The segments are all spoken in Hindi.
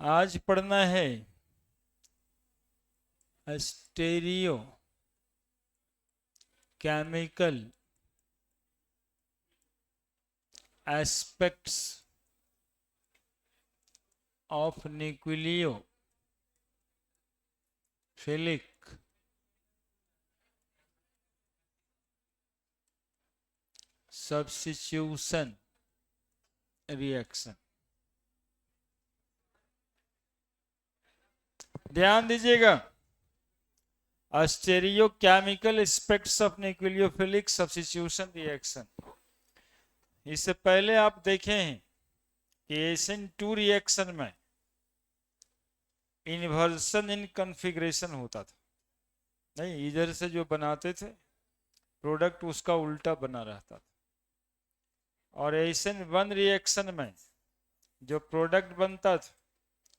आज पढ़ना है stereochemical aspects of nucleophilic substitution reaction. ध्यान दीजिएगा, stereochemical aspects of nucleophilic substitution reaction. इससे पहले आप देखें हैं कि SN2 रिएक्शन में इन्वर्सन इन कॉन्फ़िगरेशन होता था। नहीं, इधर से जो बनाते थे प्रोडक्ट उसका उल्टा बना रहता था, और SN1 रिएक्शन में जो प्रोडक्ट बनता था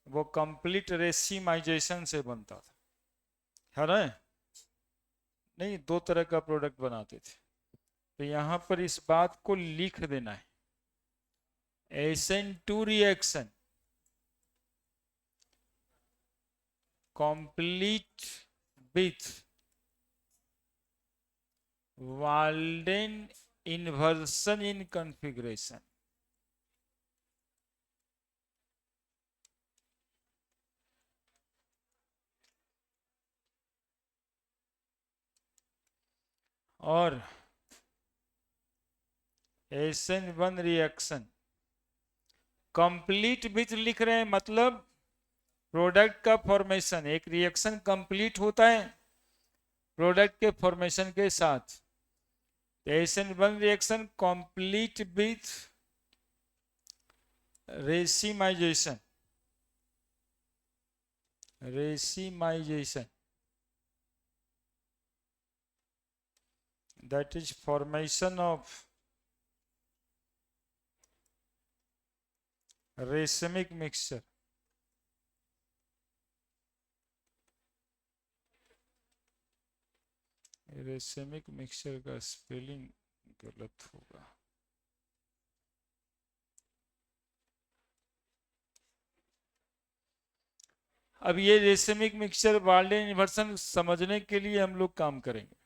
वो कंप्लीट रेसिमाइजेशन से बनता था, है ना? नहीं, दो तरह का प्रोडक्ट बनाते थे। तो यहां पर इस बात को लिख देना है, SN2 reaction complete with Walden inversion in configuration। और SN1 रिएक्शन कंप्लीट विथ लिख रहे हैं, मतलब प्रोडक्ट का फॉर्मेशन, एक रिएक्शन कंप्लीट होता है प्रोडक्ट के फॉर्मेशन के साथ। SN1 reaction complete with racemisation that is formation of racemic mixture। Racemic mixture का स्पेलिंग गलत होगा। अब ये रेसेमिक मिक्सचर वाल्डेन इन्वर्सन समझने के लिए हम लोग काम करेंगे।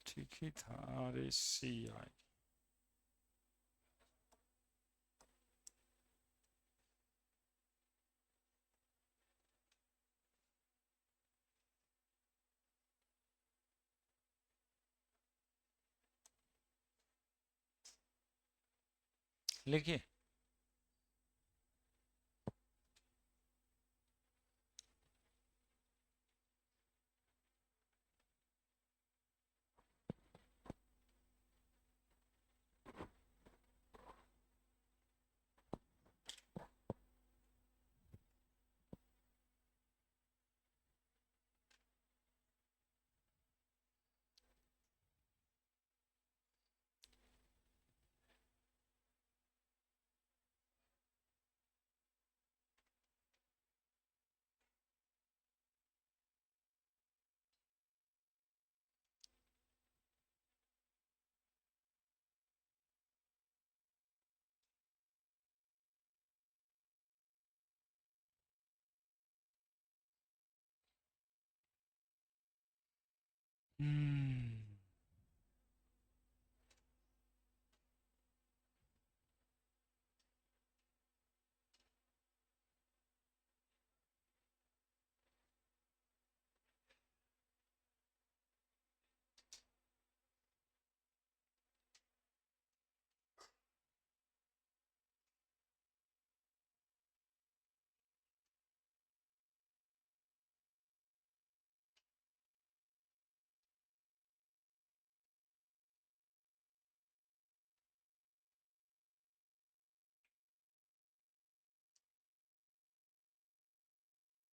ठीक ही था, RACI। लिखिए,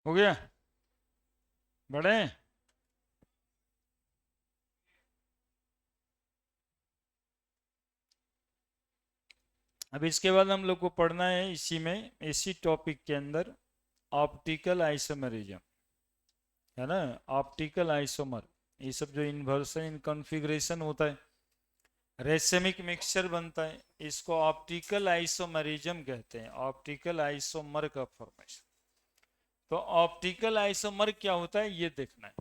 हो गया? बढ़े? अब इसके बाद हम लोग को पढ़ना है इसी में, इसी टॉपिक के अंदर ऑप्टिकल आइसोमरिज्म, है ना? ऑप्टिकल आइसोमर, ये सब जो इन्वर्सन इन कॉन्फ़िगरेशन होता है, रेसेमिक मिक्सचर बनता है, इसको ऑप्टिकल आइसोमरिज्म कहते हैं, ऑप्टिकल आइसोमर का फॉर्मेशन। तो ऑप्टिकल आइसोमर क्या होता है ये देखना है।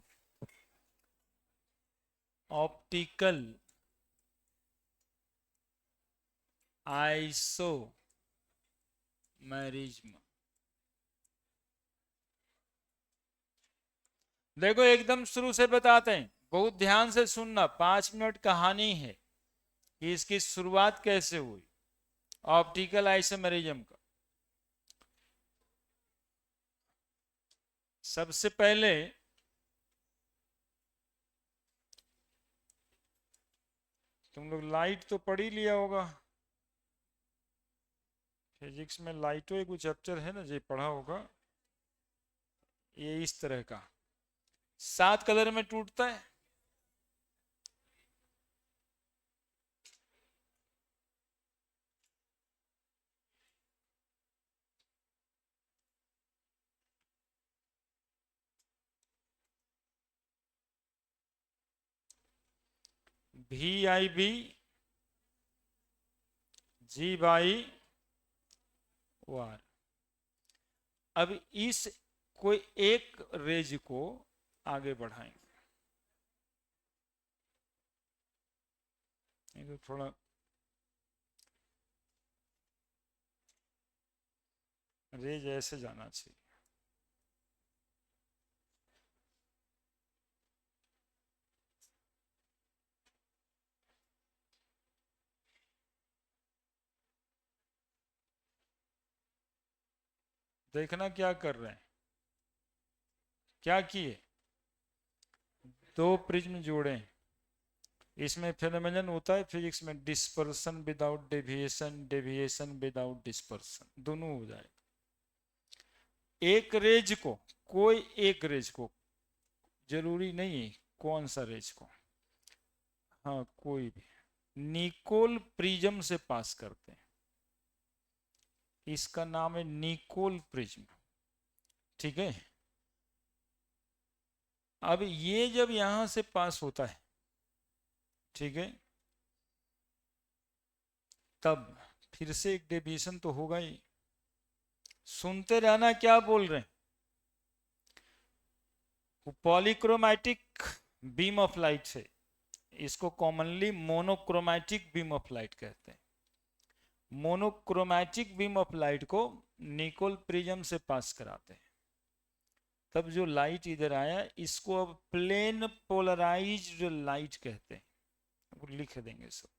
ऑप्टिकल आइसोमरिज्म, देखो एकदम शुरू से बताते हैं, बहुत ध्यान से सुनना, 5 मिनट कहानी है कि इसकी शुरुआत कैसे हुई ऑप्टिकल आइसोमेरिज्म का। सबसे पहले तुम लोग लाइट तो पढ़ ही लिया होगा, फिजिक्स में लाइटो एक चैप्टर है ना, जो पढ़ा होगा। ये इस तरह का 7 कलर में टूटता है। VIB G/R। अब इस कोई एक रेज को आगे बढ़ाएंगे, तो थोड़ा रेज ऐसे जाना चाहिए। देखना क्या कर रहे हैं, क्या किए, 2 प्रिज्म जोड़े, इसमें फेनोमेनन होता है फिजिक्स में dispersion without deviation, deviation without dispersion, दोनों हो जाए। एक रेज को, कोई एक रेज को, जरूरी नहीं है कौन सा रेज को, हाँ कोई भी, निकोल प्रिज्म से पास करते हैं, इसका नाम है निकोल प्रिज्म, ठीक है। अब ये जब यहां से पास होता है, ठीक है, तब फिर से एक डेविएशन तो होगा ही। सुनते रहना क्या बोल रहे हैं। पॉलीक्रोमैटिक बीम ऑफ लाइट से, इसको commonly monochromatic beam of light कहते हैं। मोनोक्रोमैटिक बीम ऑफ लाइट को निकोल प्रिज्म से पास कराते हैं, तब जो लाइट इधर आया इसको अब प्लेन पोलराइज्ड लाइट कहते हैं, लिख देंगे सब,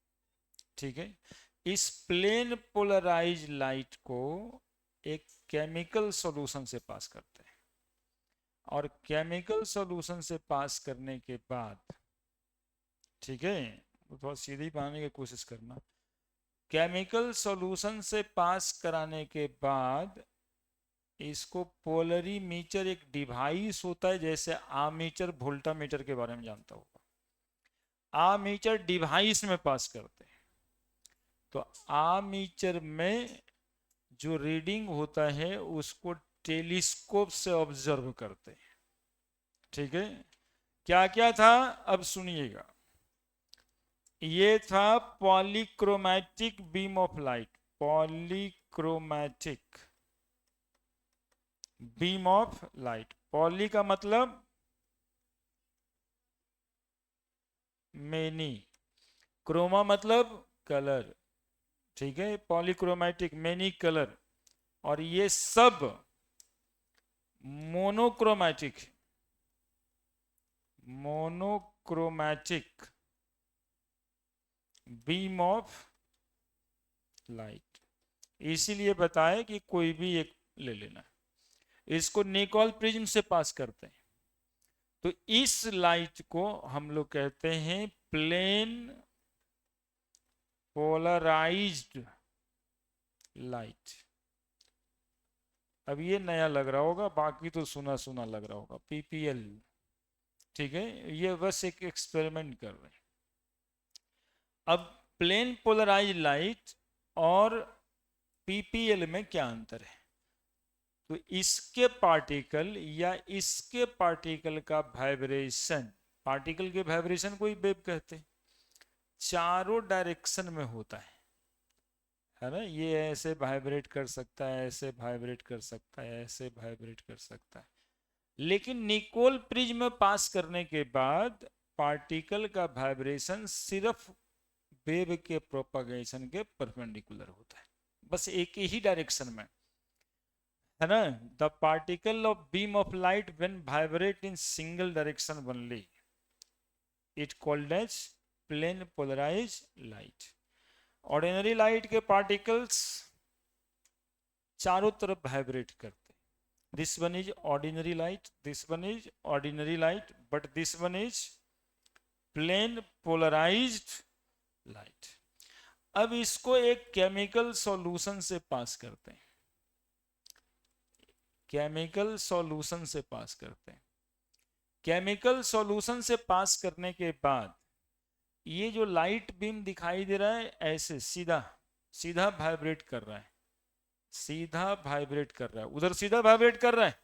ठीक है। इस प्लेन पोलराइज्ड लाइट को एक केमिकल सॉल्यूशन से पास करते हैं, और केमिकल सॉल्यूशन से पास करने के बाद, ठीक है, थोड़ा सीधी बनाने की कोशिश करना, केमिकल सॉल्यूशन से पास कराने के बाद इसको पोलरीमीटर, एक डिवाइस होता है, जैसे आमीटर वोल्टामीटर के बारे में जानता होगा, आमीटर डिवाइस में पास करते हैं। तो आमीटर में जो रीडिंग होता है उसको टेलीस्कोप से ऑब्जर्व करते हैं, ठीक है। क्या क्या था अब सुनिएगा। ये था polychromatic beam of light, polychromatic beam of light, poly का मतलब मेनी, क्रोमा मतलब कलर, ठीक है, पॉलीक्रोमैटिक मेनी कलर, और ये सब monochromatic, monochromatic beam of light, इसीलिए बताए कि कोई भी एक ले लेना। इसको निकोल प्रिज्म से पास करते हैं, तो इस लाइट को हम लोग कहते हैं प्लेन पोलराइज्ड लाइट। अब ये नया लग रहा होगा, बाकी तो सुना सुना लग रहा होगा, PPL, ठीक है, ये बस एक एक्सपेरिमेंट कर रहे हैं। अब प्लेन पोलराइज्ड लाइट और PPL में क्या अंतर है, तो इसके पार्टिकल या इसके पार्टिकल का वाइब्रेशन, पार्टिकल के वाइब्रेशन को ही वेव कहते हैं, चारों डायरेक्शन में होता है ना। ये ऐसे वाइब्रेट कर सकता है, ऐसे वाइब्रेट कर सकता है, ऐसे वाइब्रेट कर सकता है। लेकिन निकोल प्रिज्म पास करने के बाद पार्टिकल का वाइब्रेशन सिर्फ वेव के प्रोपगेशन के परपेंडिकुलर होता है, बस एक ही डायरेक्शन में, है ना। The particle of beam of light when vibrate in single direction only it called as plane polarised light. Ordinary light के पार्टिकल्स चारों तरफ वाइब्रेट करते, this one is ordinary light, this one is ordinary light, but this one is plane polarised light. अब इसको एक केमिकल सॉल्यूशन से पास करते हैं, केमिकल सॉल्यूशन से पास करते हैं। केमिकल सॉल्यूशन से पास करने के बाद ये जो लाइट बीम दिखाई दे रहा है ऐसे सीधा सीधा वाइब्रेट कर रहा है, सीधा वाइब्रेट कर रहा है, उधर सीधा वाइब्रेट कर रहा है,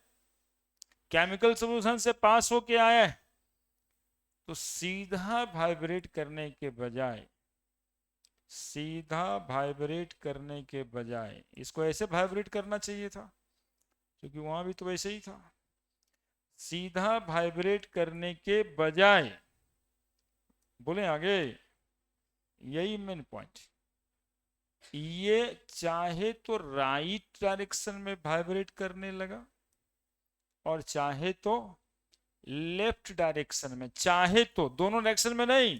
केमिकल सॉल्यूशन से पास होके आया है। तो सीधा वाइब्रेट करने के बजाय, सीधा वाइब्रेट करने के बजाय इसको ऐसे वाइब्रेट करना चाहिए था, क्योंकि वहां भी तो वैसे ही था। सीधा वाइब्रेट करने के बजाय, बोले आगे, यही मेन पॉइंट, ये चाहे तो राइट डायरेक्शन में वाइब्रेट करने लगा और चाहे तो लेफ्ट डायरेक्शन में, चाहे तो दोनों डायरेक्शन में नहीं।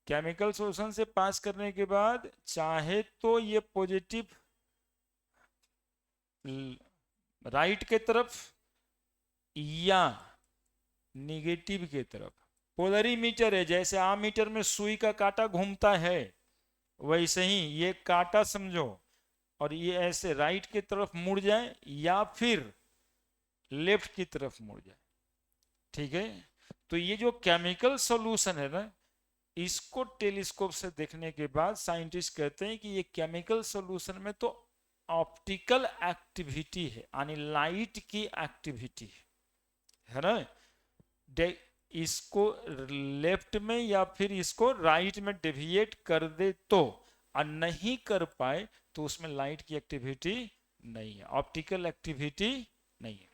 केमिकल सॉल्यूशन से पास करने के बाद चाहे तो ये पॉजिटिव राइट के तरफ या निगेटिव के तरफ, पोलरीमीटर है, जैसे आमीटर में सुई का कांटा घूमता है वैसे ही ये कांटा समझो, और ये ऐसे राइट की तरफ मुड़ जाए या फिर लेफ्ट की तरफ मुड़ जाए, ठीक है। तो ये जो केमिकल सॉल्यूशन है ना, इसको टेलीस्कोप से देखने के बाद साइंटिस्ट कहते हैं कि ये केमिकल सॉल्यूशन में तो ऑप्टिकल एक्टिविटी है, यानी लाइट की एक्टिविटी है ना। इसको लेफ्ट में या फिर इसको राइट में डेविएट कर दे तो, और नहीं कर पाए तो उसमें लाइट की एक्टिविटी नहीं है, ऑप्टिकल एक्टिविटी नहीं है।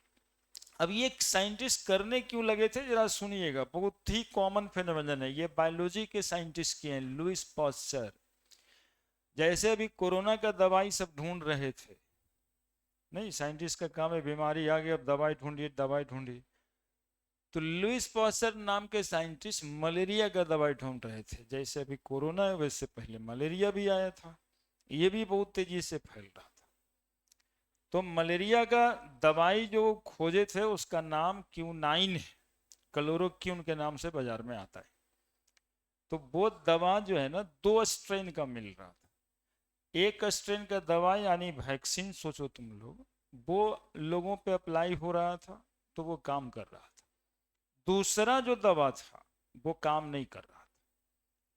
अब ये साइंटिस्ट करने क्यों लगे थे जरा सुनिएगा, बहुत ही कॉमन फेनोमेनन है, ये बायोलॉजी के साइंटिस्ट किए हैं, लुईस पास्चर। जैसे अभी कोरोना का दवाई सब ढूंढ रहे थे, नहीं साइंटिस्ट का काम है, बीमारी आ गई अब दवाई ढूंढिए दवाई ढूंढिए, तो लुईस पास्चर नाम के साइंटिस्ट मलेरिया का दवाई ढूंढ रहे थे। जैसे अभी कोरोना है वैसे पहले मलेरिया भी आया था, ये भी बहुत तेजी से फैल रहा था। तो मलेरिया का दवाई जो खोजे थे उसका नाम क्यूनाइन है, क्लोरोक्यून के नाम से बाजार में आता है। तो वो दवा जो है ना 2 स्ट्रेन का मिल रहा था, एक स्ट्रेन का दवा यानी वैक्सीन सोचो तुम लोग, वो लोगों पे अप्लाई हो रहा था तो वो काम कर रहा था, दूसरा जो दवा था वो काम नहीं कर रहा था,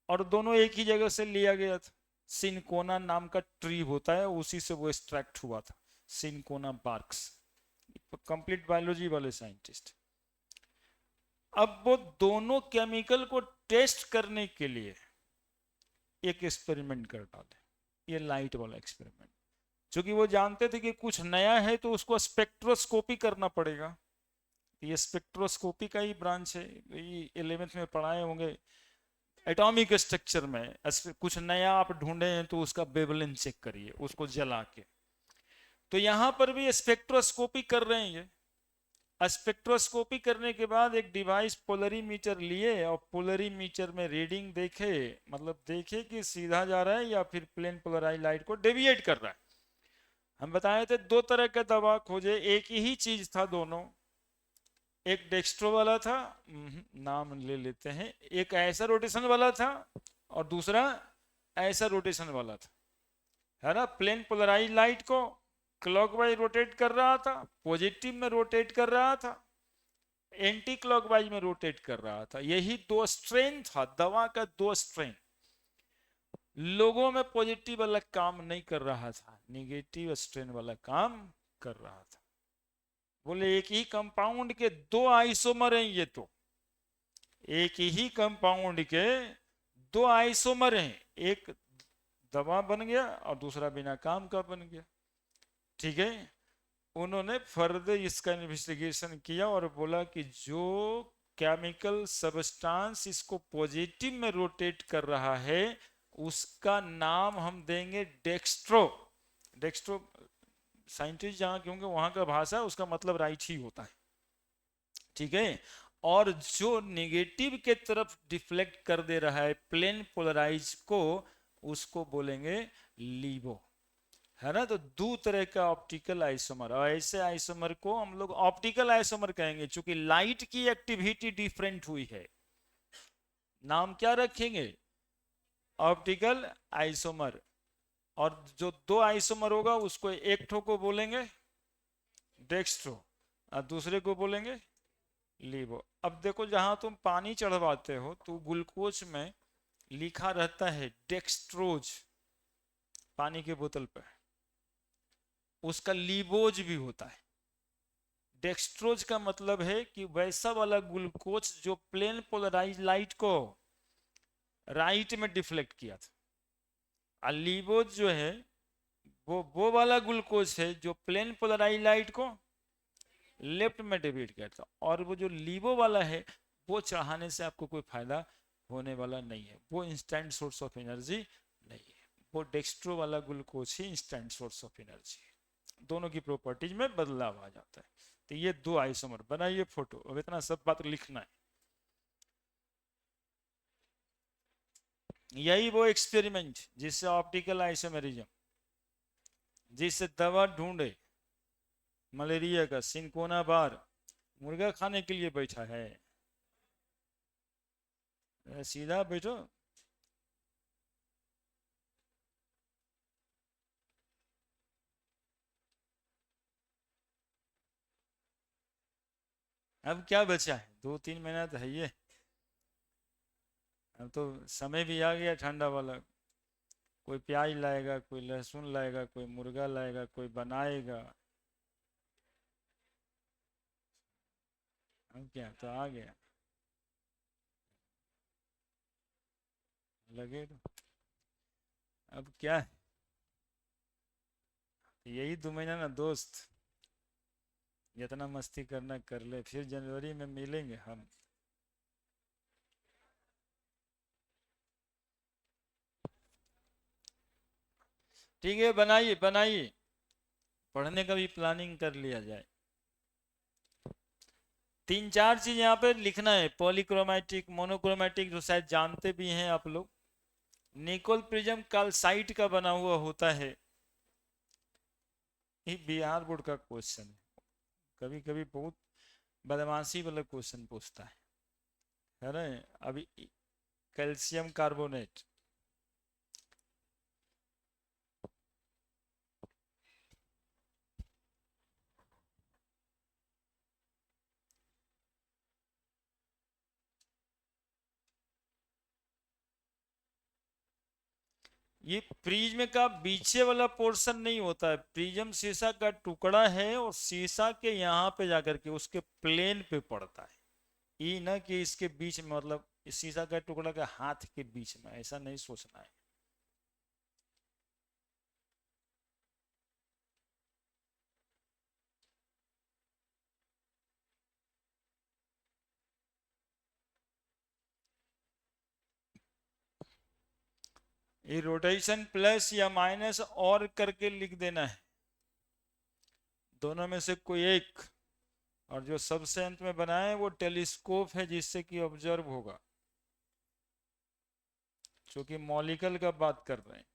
और दोनों एक ही जगह से लिया गया था। सिनकोना नाम का ट्री होता है, उसी से वो एक्सट्रैक्ट हुआ था, सिनकोना बार्क्स, कंप्लीट बायोलॉजी वाले साइंटिस्ट। अब वो दोनों केमिकल को टेस्ट करने के लिए एक एक्सपेरिमेंट कर डाले, ये लाइट वाला एक्सपेरिमेंट, क्योंकि वो जानते थे कि कुछ नया है तो उसको स्पेक्ट्रोस्कोपी करना पड़ेगा। ये स्पेक्ट्रोस्कोपी का ही ब्रांच है, 11th में पढ़ाए होंगे एटॉमिक स्ट्रक्चर में, कुछ नया आप ढूंढे हैं तो उसका वेवलेंथ चेक करिए उसको जला के। तो यहां पर भी स्पेक्ट्रोस्कोपी कर रहे हैं, ये स्पेक्ट्रोस्कोपी करने के बाद एक डिवाइस पोलरीमीटर लिए और पोलरीमीटर में रीडिंग देखे, मतलब देखे कि सीधा जा रहा है या फिर प्लेन पोलराइज लाइट को डेविएट कर रहा है। हम बताए थे 2 तरह का दवा खोजे, एक ही चीज था दोनों, एक डेक्स्ट्रो वाला था, नाम ले लेते हैं, एक ऐसा रोटेशन वाला था और दूसरा ऐसा रोटेशन वाला था, है ना। प्लेन पोलराइज लाइट को क्लॉकवाइज रोटेट कर रहा था, पॉजिटिव में रोटेट कर रहा था, एंटी क्लॉकवाइज में रोटेट कर रहा था। यही 2 स्ट्रेन था दवा का, 2 स्ट्रेन। लोगों में पॉजिटिव वाला काम नहीं कर रहा था, निगेटिव स्ट्रेन वाला काम कर रहा था। बोले एक ही कंपाउंड के 2 आइसोमर हैं, ये तो एक ही कंपाउंड के दो आइसोमर हैं, एक दवा बन गया और दूसरा बिना काम का बन गया। ठीक है, उन्होंने फर्दर इसका इन्वेस्टिगेशन किया और बोला कि जो केमिकल सब्सटेंस इसको पॉजिटिव में रोटेट कर रहा है उसका नाम हम देंगे डेक्स्ट्रो। डेक्स्ट्रो साइंटिस्ट जहां के होंगे वहां का भाषा उसका मतलब राइट ही होता है। ठीक है, और जो निगेटिव के तरफ डिफ्लेक्ट कर दे रहा है प्लेन पोलराइज को, उसको बोलेंगे लीबो। है ना, तो दो तरह का ऑप्टिकल आइसोमर, और ऐसे आइसोमर को हम लोग ऑप्टिकल आइसोमर कहेंगे। चूंकि लाइट की एक्टिविटी डिफरेंट हुई है, नाम क्या रखेंगे, ऑप्टिकल आइसोमर। और जो दो आइसोमर होगा उसको एक ठो को बोलेंगे डेक्स्ट्रो और दूसरे को बोलेंगे लीवो। अब देखो जहां तुम पानी चढ़वाते हो तो ग्लूकोज में लिखा रहता है डेक्स्ट्रोज, पानी के बोतल पर, उसका लीवोज भी होता है। डेक्स्ट्रोज का मतलब है कि वैसा वाला ग्लूकोज जो प्लेन पोलराइज लाइट को राइट में डिफ्लेक्ट किया था, और लीवोज जो है वो वाला ग्लूकोज है जो प्लेन पोलराइज लाइट को लेफ्ट में डिवाइड किया था। और वो जो लीवो वाला है वो चढ़ाने से आपको कोई फायदा होने वाला नहीं है, वो इंस्टेंट सोर्स ऑफ एनर्जी नहीं है। वो डेक्स्ट्रो वाला glucose he instant source of energy है। दोनों की प्रॉपर्टीज में बदलाव आ जाता है। तो ये दो आइसोमर बनाइए फोटो, अब इतना सब बात लिखना है। यही वो एक्सपेरिमेंट जिससे ऑप्टिकल आइसोमेरिज्म, जिससे दवा ढूंढे मलेरिया का सिंकोना बार मुर्गा खाने के लिए बैठा है। सीधा बैठो। अब क्या बचा है, 2-3 महीना तो है ये। अब तो समय भी आ गया ठंडा वाला। कोई प्याज लाएगा, कोई लहसुन लाएगा, कोई मुर्गा लाएगा, कोई बनाएगा। अब क्या तो आ गया, लगे तो। अब क्या है, यही 2 महीना ना दोस्त, जितना मस्ती करना कर ले, फिर जनवरी में मिलेंगे हम। ठीक है, बनाइए बनाइए, पढ़ने का भी प्लानिंग कर लिया जाए। 3-4 चीज यहाँ पे लिखना है, पॉलीक्रोमेटिक, मोनोक्रोमेटिक, जो शायद जानते भी हैं आप लोग। निकोल प्रिज्म कैल्साइट का बना हुआ होता है। ये बिहार बोर्ड का क्वेश्चन है, कभी कभी बहुत बदमाशी वाला क्वेश्चन पूछता है ना। अभी कैल्शियम कार्बोनेट, ये प्रिज्म का पीछे वाला पोर्शन नहीं होता है। प्रिज्म शीशा का टुकड़ा है और शीशा के यहाँ पे जाकर के उसके प्लेन पे पड़ता है। ये ना कि इसके बीच में, मतलब इस शीशा का टुकड़ा का हाथ के बीच में, ऐसा नहीं सोचना है। ये रोटेशन प्लस या माइनस और करके लिख देना है, दोनों में से कोई एक। और जो सबसे अंत में बनाए वो टेलीस्कोप है जिससे कि ऑब्जर्व होगा, क्योंकि मॉलिक्यूल का बात कर रहे हैं।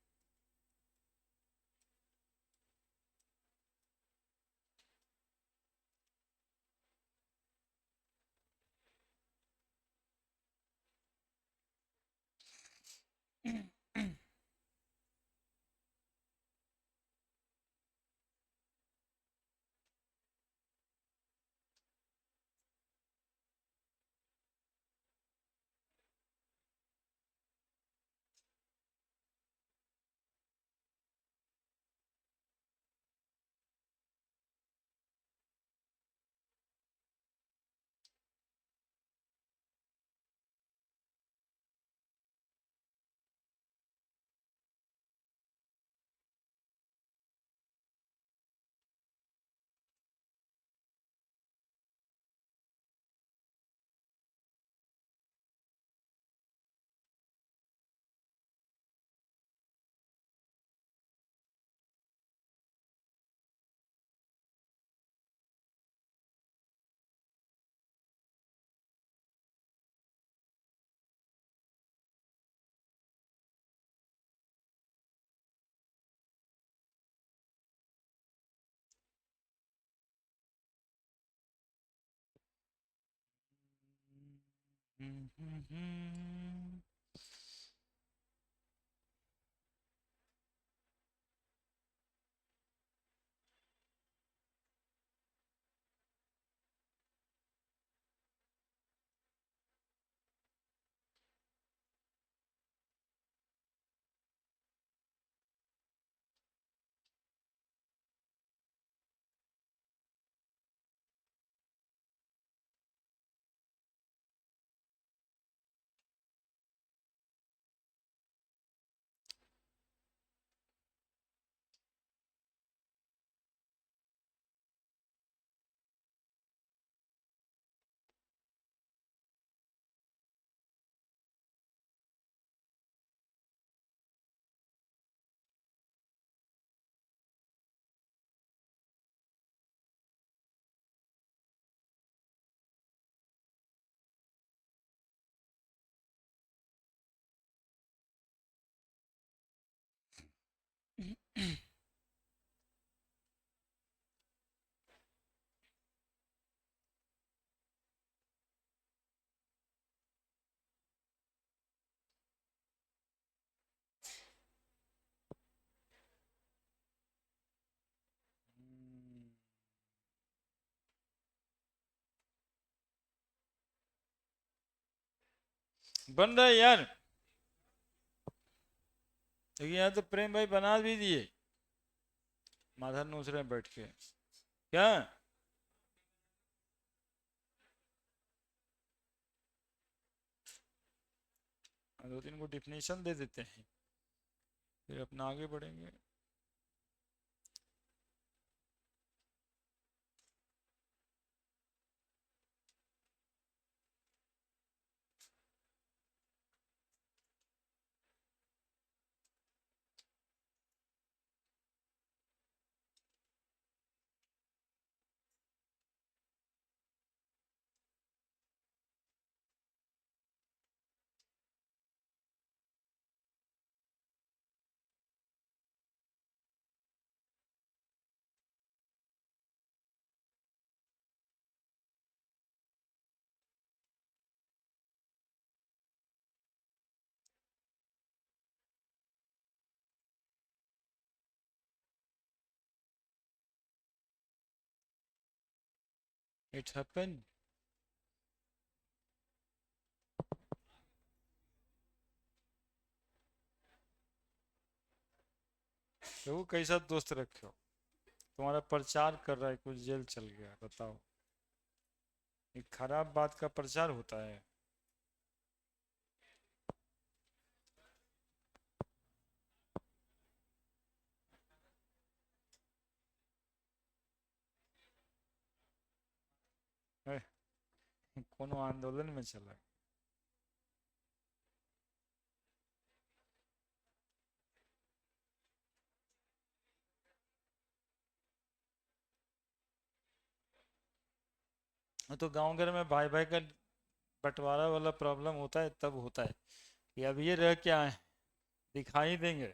बन रहा है यार। लेकिन यहाँ तो प्रेम भाई बना भी दिए, माथा नोच रहे हैं बैठ के। क्या? 2-3 को डिफिनेशन दे देते हैं, फिर अपना आगे बढ़ेंगे। It happen. तो कैसा दोस्त रखे हो, तुम्हारा प्रचार कर रहा है, कुछ जेल चल गया, बताओ। एक खराब बात का प्रचार होता है। ए, कोनो आंदोलन में चला। तो गांव घर में भाई भाई का बंटवारा वाला प्रॉब्लम होता है, तब होता है कि अब ये रह क्या है, दिखाई देंगे।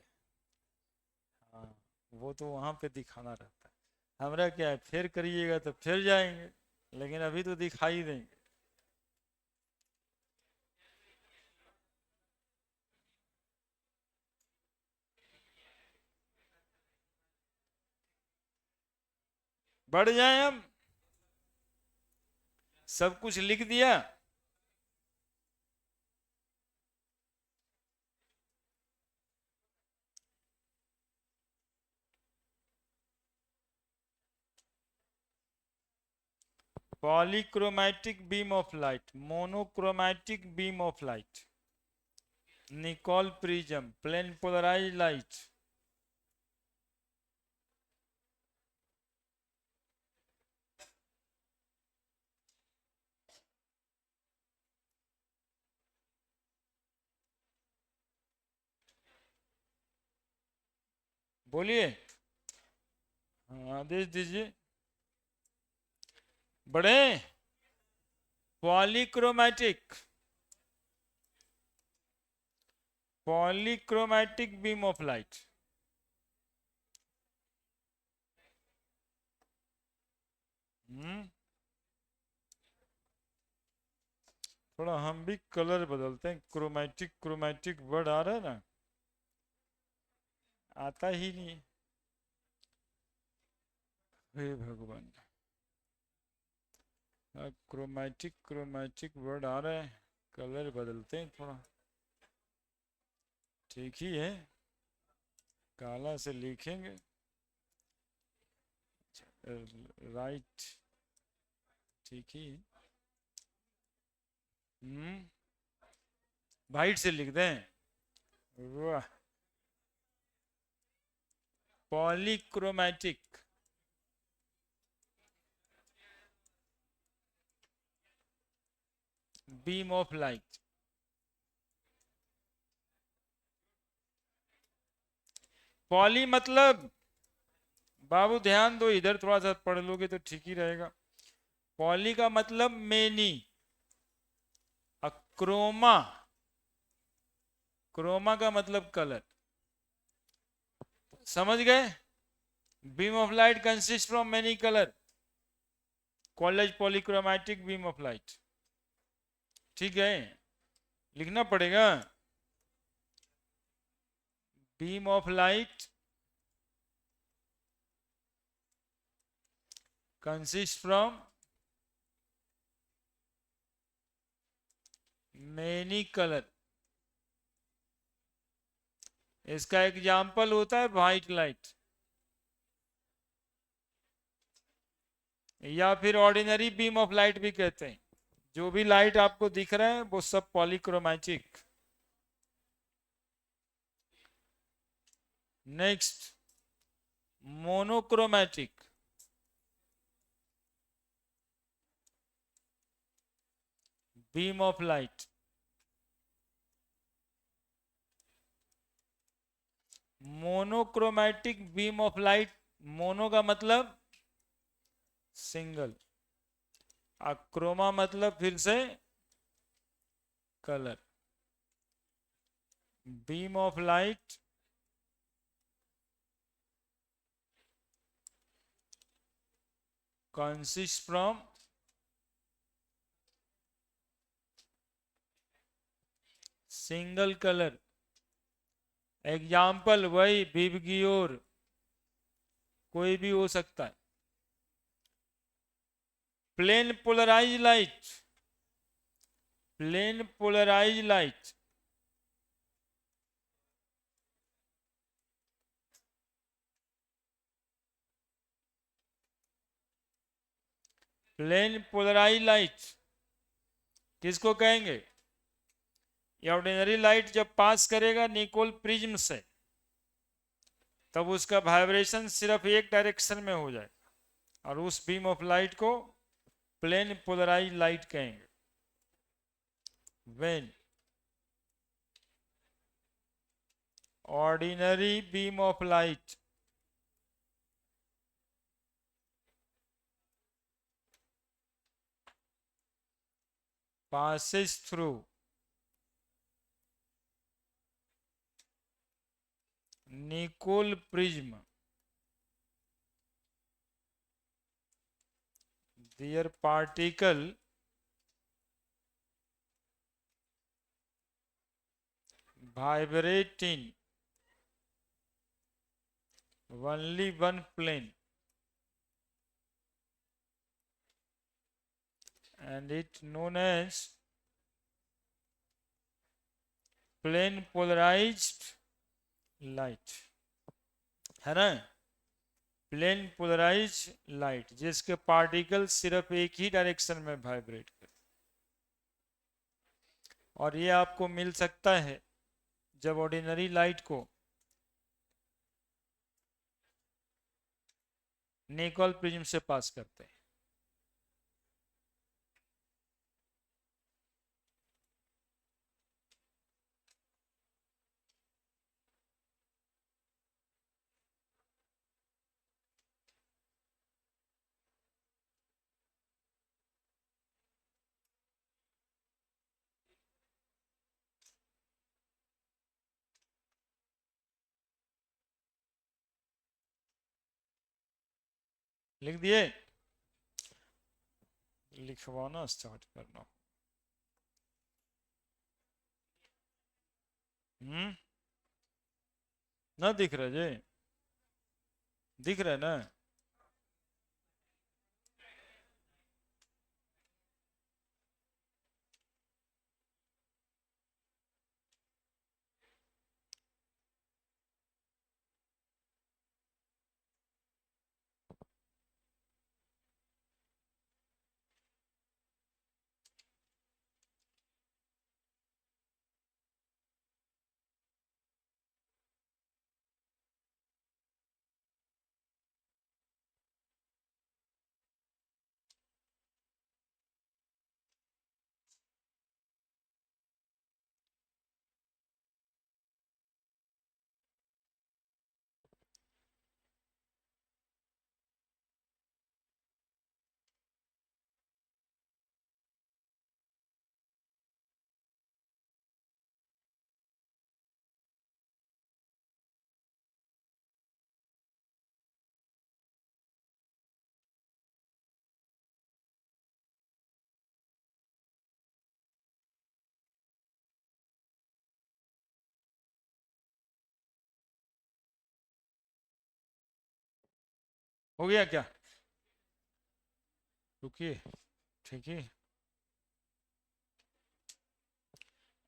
हाँ, वो तो वहां पे दिखाना रहता है। हमारा क्या है, फिर करिएगा तो फिर जाएंगे, लेकिन अभी तो दिखाई देंगे। बढ़ जाए हम, सब कुछ लिख दिया। Polychromatic beam of light, monochromatic beam of light, Nicol prism, plane polarise light. बोलिए। हाँ, आदेश दीजिए। बढ़े। Polychromatic, polychromatic beam of light. थोड़ा हम भी कलर बदलते हैं। क्रोमैटिक क्रोमैटिक वर्ड आ रहा है ना, आता ही नहीं। हे भगवान, क्रोमैटिक क्रोमैटिक वर्ड आ रहा है, कलर बदलते हैं थोड़ा। ठीक ही है, काला से लिखेंगे। राइट, ठीक ही है। वाइट से लिख दें। वाह, polychromatic. Beam of light. Poly मतलब, बाबू ध्यान दो, इधर थोड़ा सा पढ़ लोगे तो ठीक ही रहेगा। पॉली का मतलब मेनी, क्रोमा, क्रोमा का मतलब कलर। समझ गए? Beam of light consist from many colour, called polychromatic beam of light. ठीक है, लिखना पड़ेगा। Beam of light consist from many colour. इसका एग्जाम्पल होता है व्हाइट लाइट, या फिर ऑर्डिनरी बीम ऑफ लाइट भी कहते हैं। जो भी लाइट आपको दिख रहा है वो सब polychromatic. Next, monochromatic. Beam of light. Monochromatic beam of light, mono का मतलब सिंगल, क्रोमा मतलब फिर से colour. Beam of light consists from single colour. Example वही विबग्योर, कोई भी हो सकता है। Plane polarise light, plane polarise light, plane polarise light किसको कहेंगे? ऑर्डिनरी लाइट जब पास करेगा निकोल प्रिज्म से, तब उसका वाइब्रेशन सिर्फ एक डायरेक्शन में हो जाए, और उस बीम ऑफ लाइट को प्लेन पोलराइज लाइट कहेंगे। When ordinary beam of light passes through Nicol prism, their particle vibrate in only one plane, and it known as plane polarized light, है ना? प्लेन पोलराइज लाइट जिसके पार्टिकल सिर्फ एक ही डायरेक्शन में वाइब्रेट कर, और ये आपको मिल सकता है जब ऑर्डिनरी लाइट को निकोल प्रिज्म से पास करते हैं। लिख दिए? लिखवाना स्टार्ट करना। हम्म, ना दिख रहा जी? दिख रहा है ना? हो गया क्या? रुकिए, ठीक है।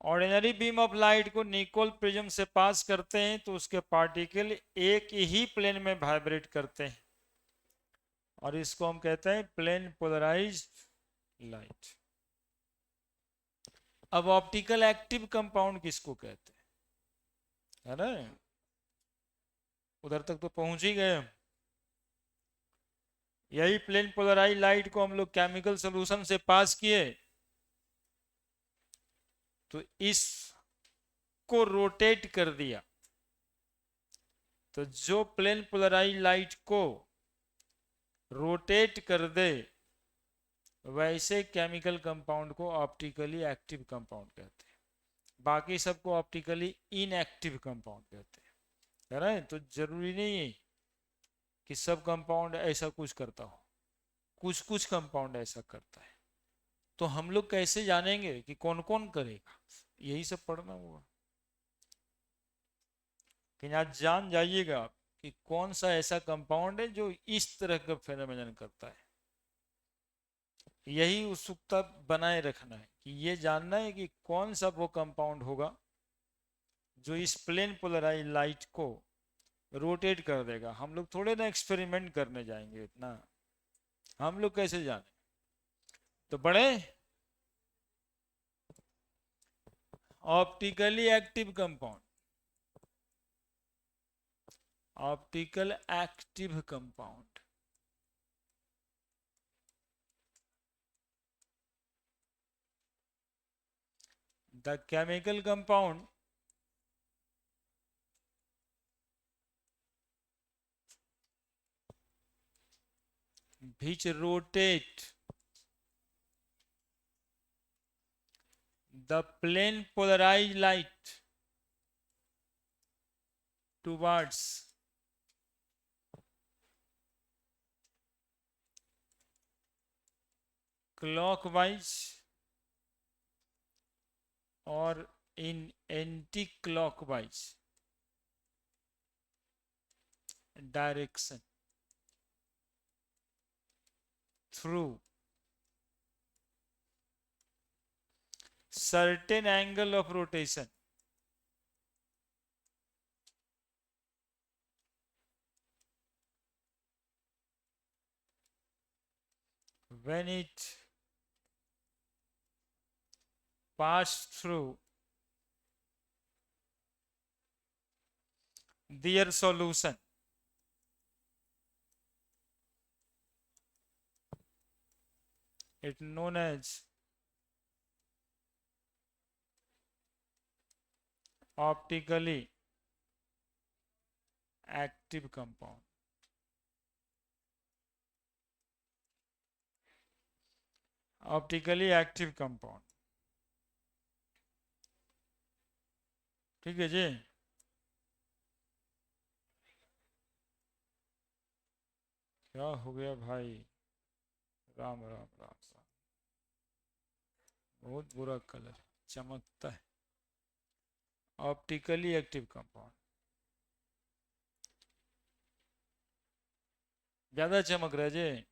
ऑर्डिनरी बीम ऑफ लाइट को निकोल प्रिज्म से पास करते हैं तो उसके पार्टिकल एक ही प्लेन में वाइब्रेट करते हैं, और इसको हम कहते हैं प्लेन पोलराइज्ड लाइट। अब ऑप्टिकल एक्टिव कंपाउंड किसको कहते हैं, है ना? उधर तक तो पहुंच ही गए हम। यही प्लेन पोलराइज लाइट को हम लोग केमिकल सोल्यूशन से पास किए तो इसको रोटेट कर दिया, तो जो प्लेन पोलराइज लाइट को रोटेट कर दे वैसे केमिकल कंपाउंड को ऑप्टिकली एक्टिव कंपाउंड कहते हैं। बाकी सबको ऑप्टिकली इनएक्टिव कंपाउंड कहते हैं, है ना? तो जरूरी नहीं है कि सब कंपाउंड ऐसा कुछ करता हो, कुछ कुछ कंपाउंड ऐसा करता है। तो हम लोग कैसे जानेंगे कि कौन कौन करेगा? यही सब पढ़ना होगा। कि आज जान जाइएगा कि कौन सा ऐसा कंपाउंड है जो इस तरह का फेनोमेनन करता है। यही उत्सुकता बनाए रखना है कि ये जानना है कि कौन सा वो कंपाउंड होगा जो इस प्लेन पोलराइज लाइट को रोटेट कर देगा। हम लोग थोड़े ना एक्सपेरिमेंट करने जाएंगे इतना, हम लोग कैसे जाने? तो बड़े optically active compound, optical active compound, the chemical compound which rotate the plane polarized light towards clockwise or in anti-clockwise direction through certain angle of rotation when it passed through their solution. It known as optically active compound. Optically active compound, ठीक है जी? क्या हो गया भाई? राम राम राम राम। बहुत बुरा कलर चमकता है। ऑप्टिकली एक्टिव कंपाउंड, ज्यादा चमक रहा है जी।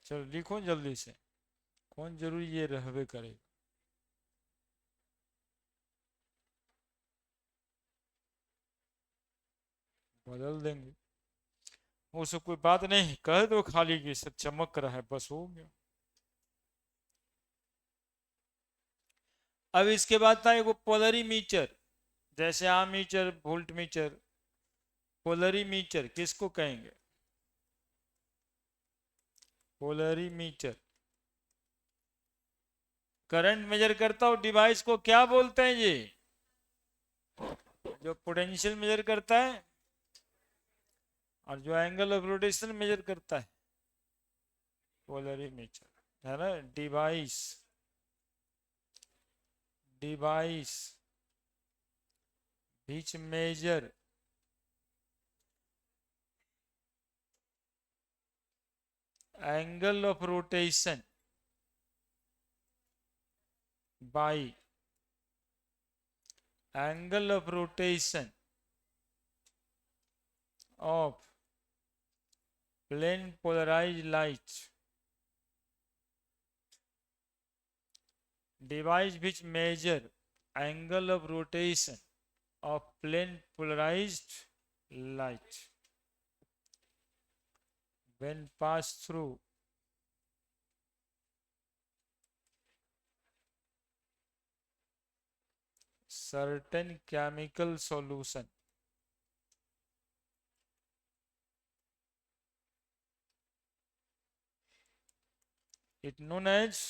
चलो लिखो जल्दी से, कौन जरूरी ये रहबे करे। बदल देंगे, वो सब कोई बात नहीं, कह दो खाली कि सब चमक रहा है, बस हो गया। अब इसके बाद था एक पोलरीमीटर, जैसे आमीटर, वोल्ट मीटर। पोलरीमीटर किसको कहेंगे? पोलरीमीटर करंट मेजर करता हो डिवाइस को क्या बोलते हैं जी? जो पोटेंशियल मेजर करता है और जो एंगल ऑफ रोटेशन मेजर करता है, पोलरीमीटर है ना। Device, device which measure angle of rotation by angle of rotation of plane polarized light, device which measure angle of rotation of plane polarized light when passed through certain chemical solution, it known as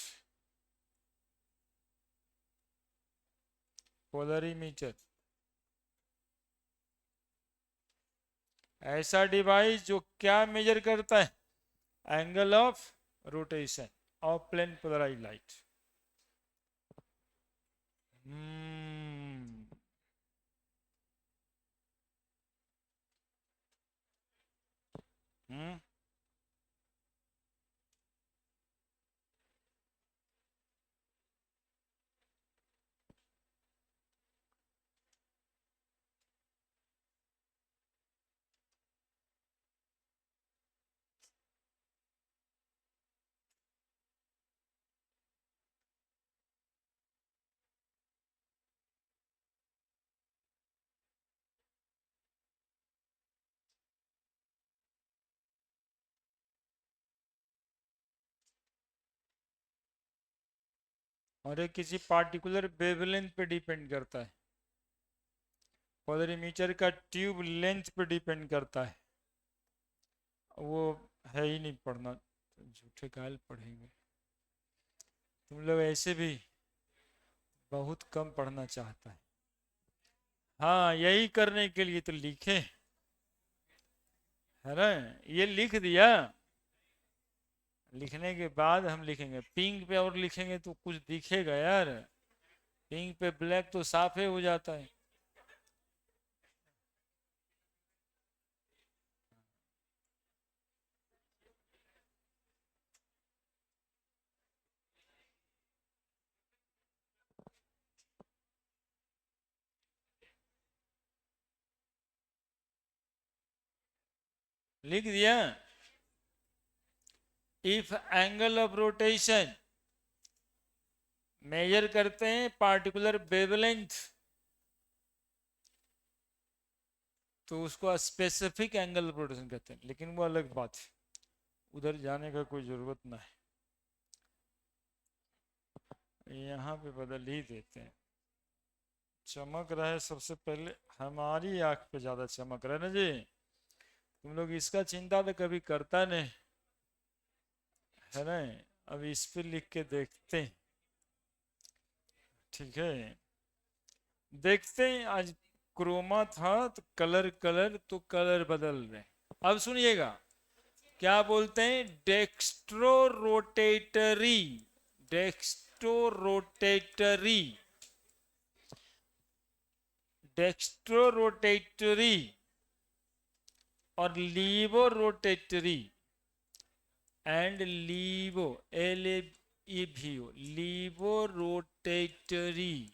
polarimeter. ऐसा डिवाइस जो क्या मेजर करता है? Angle of rotation of plane polarise light. हम्म और ये किसी पार्टिकुलर वेवलेंथ पे डिपेंड करता है। पोलरीमीटर का ट्यूब लेंथ पे डिपेंड करता है। वो है ही नहीं पढ़ना, झूठे काल पढ़ेंगे। तुम लोग ऐसे भी बहुत कम पढ़ना चाहता है। हाँ, यही करने के लिए तो लिखे है ना। ये लिख दिया, लिखने के बाद हम लिखेंगे पिंक पे, और लिखेंगे तो कुछ दिखेगा यार। पिंक पे ब्लैक तो साफ हो जाता है। लिख दिया। If angle of rotation measure करते हैं पार्टिकुलर वेवलेंथ, तो उसको स्पेसिफिक एंगल ऑफ रोटेशन कहते हैं। लेकिन वो अलग बात है, उधर जाने का कोई जरूरत ना है, यहाँ पे बदल ही देते हैं। चमक रहा है सबसे पहले हमारी आंख पे ज्यादा चमक रहा है ना जी। तुम लोग इसका चिंता तो कभी करता नहीं है ना। अब इस पे लिख के देखते हैं, ठीक है। देखते हैं, आज क्रोमा था तो कलर कलर तो कलर बदल रहे। अब सुनिएगा क्या बोलते हैं, dextrorotatory, dextrorotatory, dextrorotatory और levorotatory and LeVO levorotatory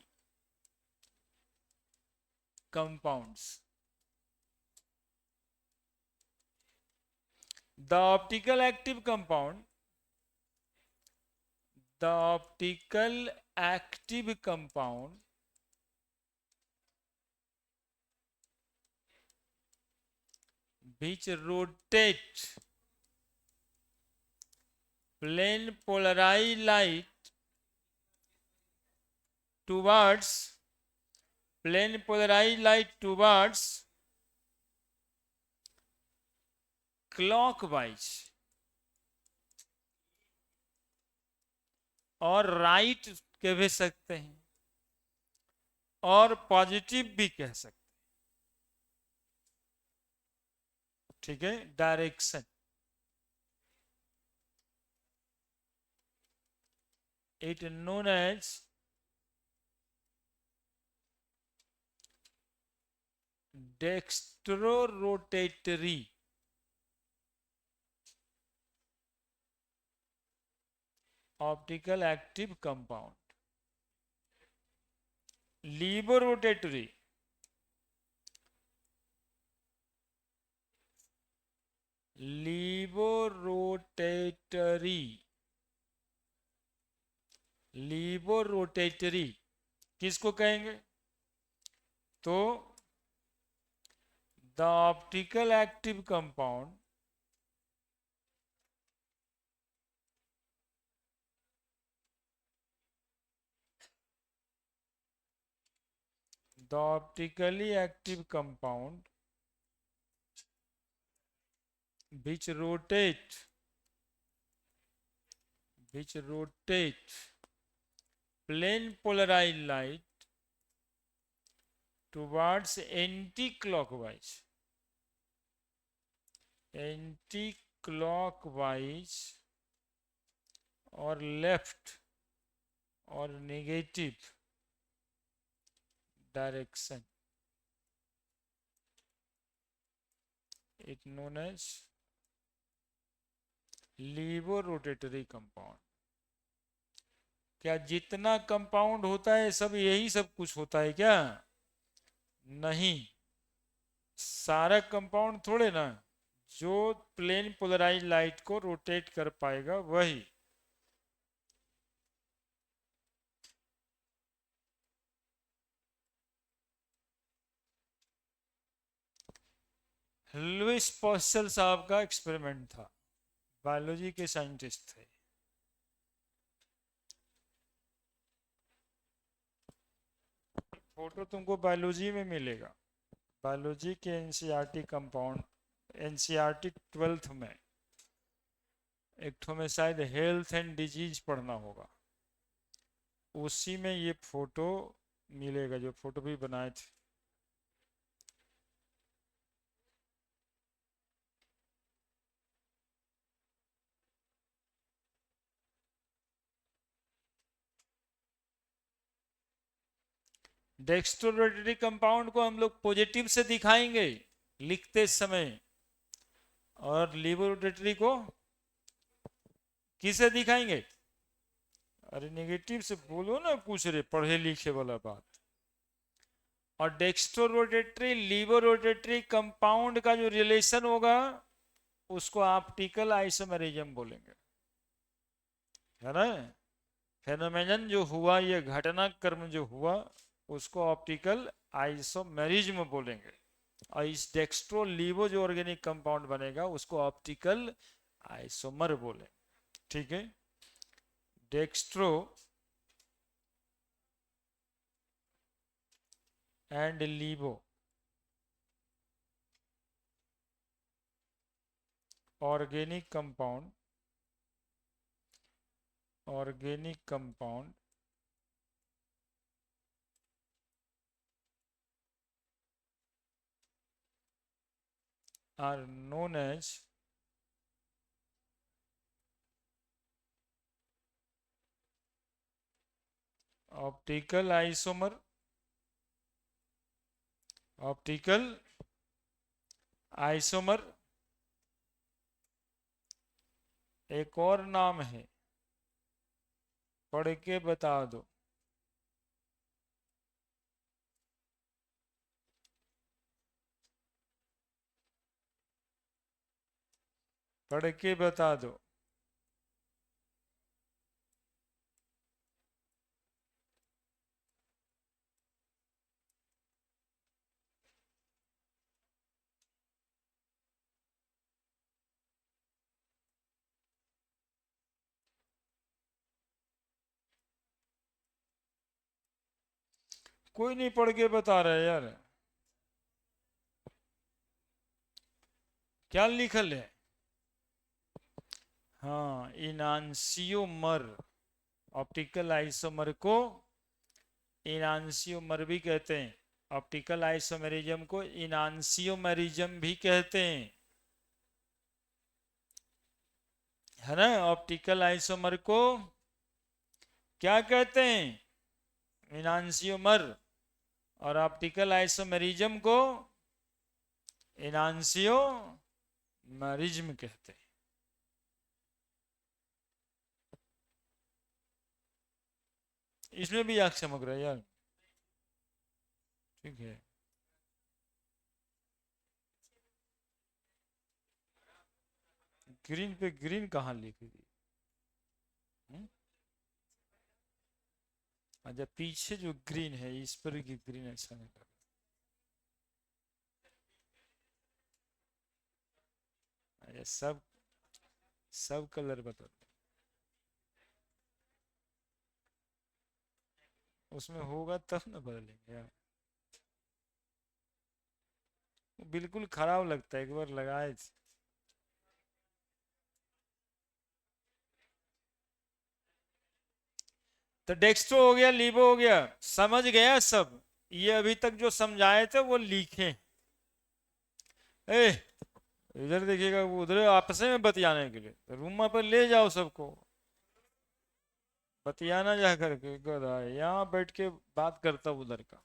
compounds. The optical active compound which rotate plane polarized light towards clockwise और राइट कह सकते हैं और पॉजिटिव भी कह सकते हैं, ठीक है, direction. It known as dextrorotatory optical active compound. Levorotatory किसको कहेंगे? तो the optical active compound which rotate plane polarized light towards anti-clockwise or left or negative direction. It known as levorotatory compound. क्या जितना कंपाउंड होता है सब यही सब कुछ होता है क्या? नहीं, सारा कंपाउंड थोड़े ना, जो प्लेन पोलराइज लाइट को रोटेट कर पाएगा वही. लुईस पॉस्चर साहब का एक्सपेरिमेंट था, बायोलॉजी के साइंटिस्ट थे. फोटो तुमको बायोलॉजी में मिलेगा, बायोलॉजी के एनसीईआरटी कंपाउंड, एनसीईआरटी 12th में, एक ठो में शायद हेल्थ एंड डिजीज पढ़ना होगा, उसी में ये फोटो मिलेगा, जो फोटो भी बनाए थे. डेक्स्ट्रोरोटरी कंपाउंड को हम लोग पॉजिटिव से दिखाएंगे लिखते समय, और लिबोरोटरी को किसे दिखाएंगे? अरे नेगेटिव से बोलो ना, पूछ रहे पढ़े लिखे वाला बात. और डेक्स्ट्रोरोटेटरी लिबोरोटेटरी कंपाउंड का जो रिलेशन होगा उसको ऑप्टिकल आइसोमेरिज्म बोलेंगे, है ना. फेनोमेनन जो हुआ, ये घटनाक्रम जो हुआ, उसको ऑप्टिकल आइसोमेरिज्म बोलेंगे. और इस डेक्स्ट्रो लीवो जो ऑर्गेनिक कंपाउंड बनेगा उसको ऑप्टिकल आइसोमर बोले, ठीक है. Dextro and levo organic compound are known as optical isomer एक और नाम है, पढ़ के बता दो। पढ़ के बता दो। कोई नहीं पढ़ के बता रहा है यार, क्या लिखल है? हाँ, इनांसियोमर, ऑप्टिकल आइसोमर को इनांसियोमर भी कहते हैं, ऑप्टिकल आइसोमेरिज्म को इनांसियोमेरिज्म भी कहते हैं, है ना। ऑप्टिकल आइसोमर को क्या कहते हैं? इनांसियोमर। और ऑप्टिकल आइसोमेरिज्म को इनांसियोमेरिज्म कहते हैं। इसमें भी आग चमक रहा है यार, ठीक है। ग्रीन पे ग्रीन कहाँ लिखी थी? हम्म? अच्छा, पीछे जो ग्रीन है इस पर की ग्रीन अच्छा नहीं लगा। अच्छा, सब सब कलर बता दो। उसमें होगा तब ना बदलेंगे यार, वो बिल्कुल खराब लगता है, एक बार लगाए थे। तो डेक्स्ट्रो हो गया, लीवो हो गया, समझ गया सब। ये अभी तक जो समझाए थे वो लिखे। ए, इधर देखिएगा, वो उधर आपस में बतियाने के लिए तो रूम पर ले जाओ सबको, बतियाना जा करके गधा है, यहाँ बैठ के बात करता उधर का।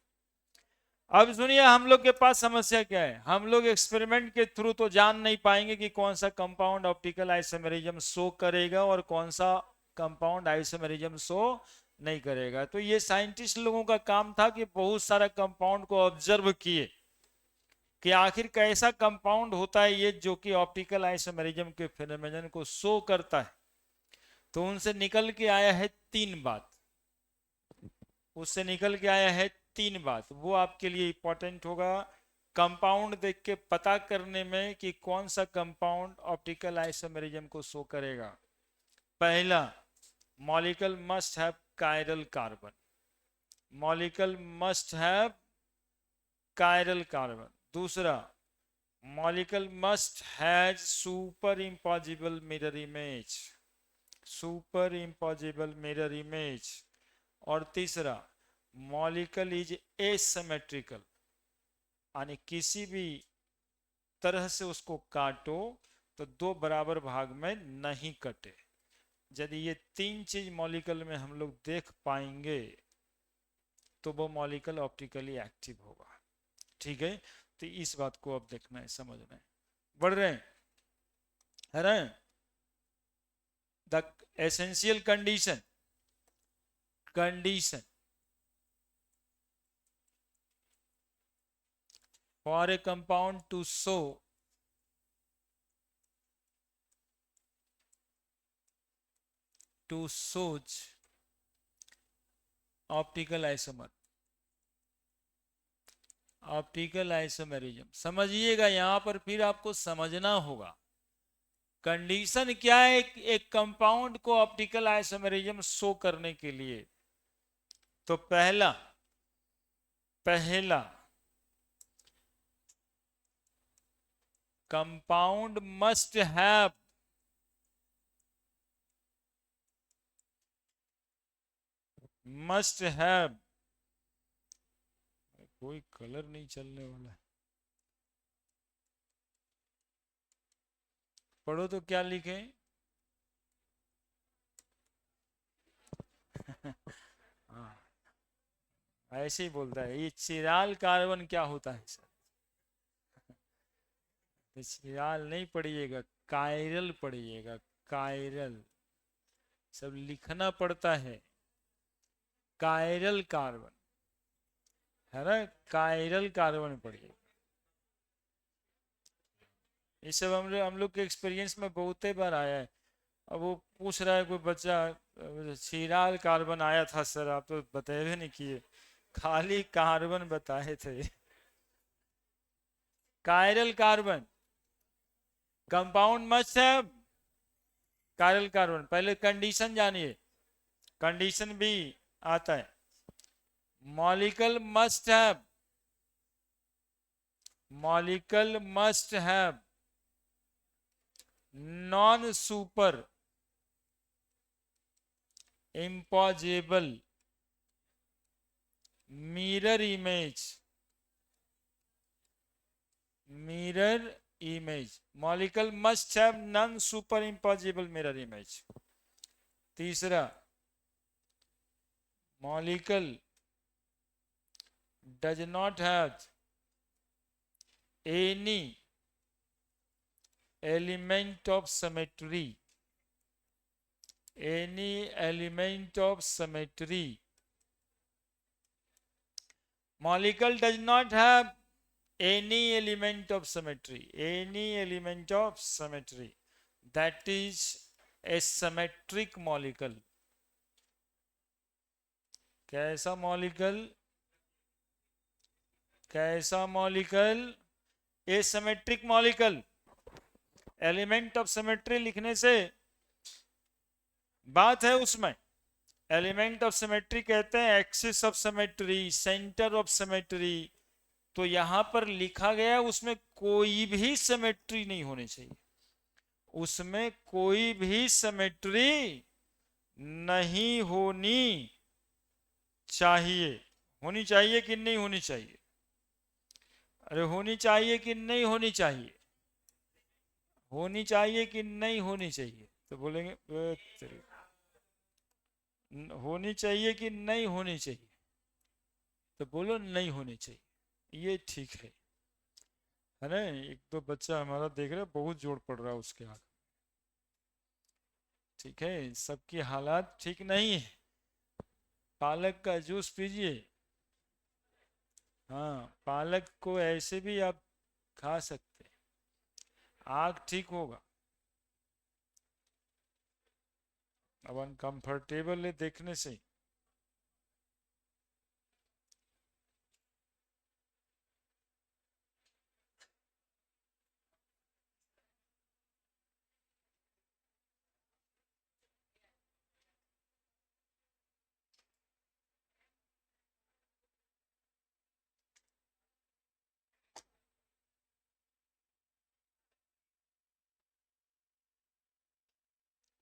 अब सुनिए, हम लोग के पास समस्या क्या है, हम लोग एक्सपेरिमेंट के थ्रू तो जान नहीं पाएंगे कि कौन सा कंपाउंड ऑप्टिकल आइसोमेरिज्म शो करेगा और कौन सा कंपाउंड आइसोमेरिज्म शो नहीं करेगा। तो ये साइंटिस्ट लोगों का काम था कि बहुत सारा कंपाउंड को ऑब्जर्व किए कि आखिर कैसा कंपाउंड होता है ये जो कि ऑप्टिकल आइसोमेरिज्म के फिनोमेनन को शो करता है। तो उनसे निकल के आया है तीन बात, उससे निकल के आया है तीन बात, वो आपके लिए इंपॉर्टेंट होगा कंपाउंड देख के पता करने में कि कौन सा कंपाउंड ऑप्टिकल आइसोमेरिज्म को शो करेगा। पहला, molecule must have chiral carbon, molecule must have chiral carbon. दूसरा, molecule must has super impossible mirror image, super impossible mirror image. और तीसरा, मॉलिक्यूल इज एसिमेट्रिकल, यानी किसी भी तरह से उसको काटो तो दो बराबर भाग में नहीं कटे। यदि ये तीन चीज मॉलिक्यूल में हम लोग देख पाएंगे तो वो मॉलिक्यूल ऑप्टिकली एक्टिव होगा। ठीक है, तो इस बात को अब देखना है, समझना है। बढ़ रहे हैं, है ना। The essential condition, condition for a compound to show optical isomer, optical isomerism. समझिएगा, यहां पर फिर आपको समझना होगा कंडीशन क्या है एक कंपाउंड को ऑप्टिकल आइसोमेरिज्म शो करने के लिए। तो पहला पहला कंपाउंड मस्ट हैव, कोई कलर नहीं चलने वाला है, पढ़ो तो क्या लिखे। हाँ, ऐसे ही बोलता है, ये चिराल कार्बन क्या होता है सर? तो चिराल नहीं पढ़िएगा, कायरल पढ़िएगा, कायरल, सब लिखना पड़ता है, कायरल कार्बन है ना, कायरल कार्बन पढ़िए। ये सब हम लोग के एक्सपीरियंस में बहुते बार आया है। अब वो पूछ रहा है कोई बच्चा, चीराल कार्बन आया था सर, आप तो बताए नहीं किए, खाली कार्बन बताए थे। कायरल कार्बन कंपाउंड मस्ट है, कायरल कार्बन। पहले कंडीशन जानिए, कंडीशन भी आता है। Molecule must have, molecule must have non super impossible mirror image, mirror image, molecule must have non superimposable mirror image। तीसरा, molecule does not have any element of symmetry, any element of symmetry, molecule does not have any element of symmetry, any element of symmetry, that is a symmetric molecule। कैसा मॉलिक्यूल, कैसा molecule, A symmetric molecule. Element of symmetry लिखने से बात है उसमें, एलिमेंट ऑफ सिमेट्री कहते हैं axis of symmetry, centre of symmetry. तो यहां पर लिखा गया उसमें कोई भी सिमेट्री नहीं होनी चाहिए, उसमें कोई भी सिमेट्री नहीं होनी चाहिए। होनी चाहिए कि नहीं होनी चाहिए? अरे होनी चाहिए कि नहीं होनी चाहिए? होनी चाहिए कि नहीं होनी चाहिए? तो बोलेंगे होनी चाहिए कि नहीं होनी चाहिए? तो बोलो नहीं होनी चाहिए, ये ठीक है ना। एक तो बच्चा हमारा देख रहे बहुत जोर पड़ रहा है उसके आगे, ठीक है, सबकी हालात ठीक नहीं है। पालक का जूस पीजिए, हाँ पालक को ऐसे भी आप खा सकते हैं, आग ठीक होगा। अब अनकंफर्टेबल है देखने से।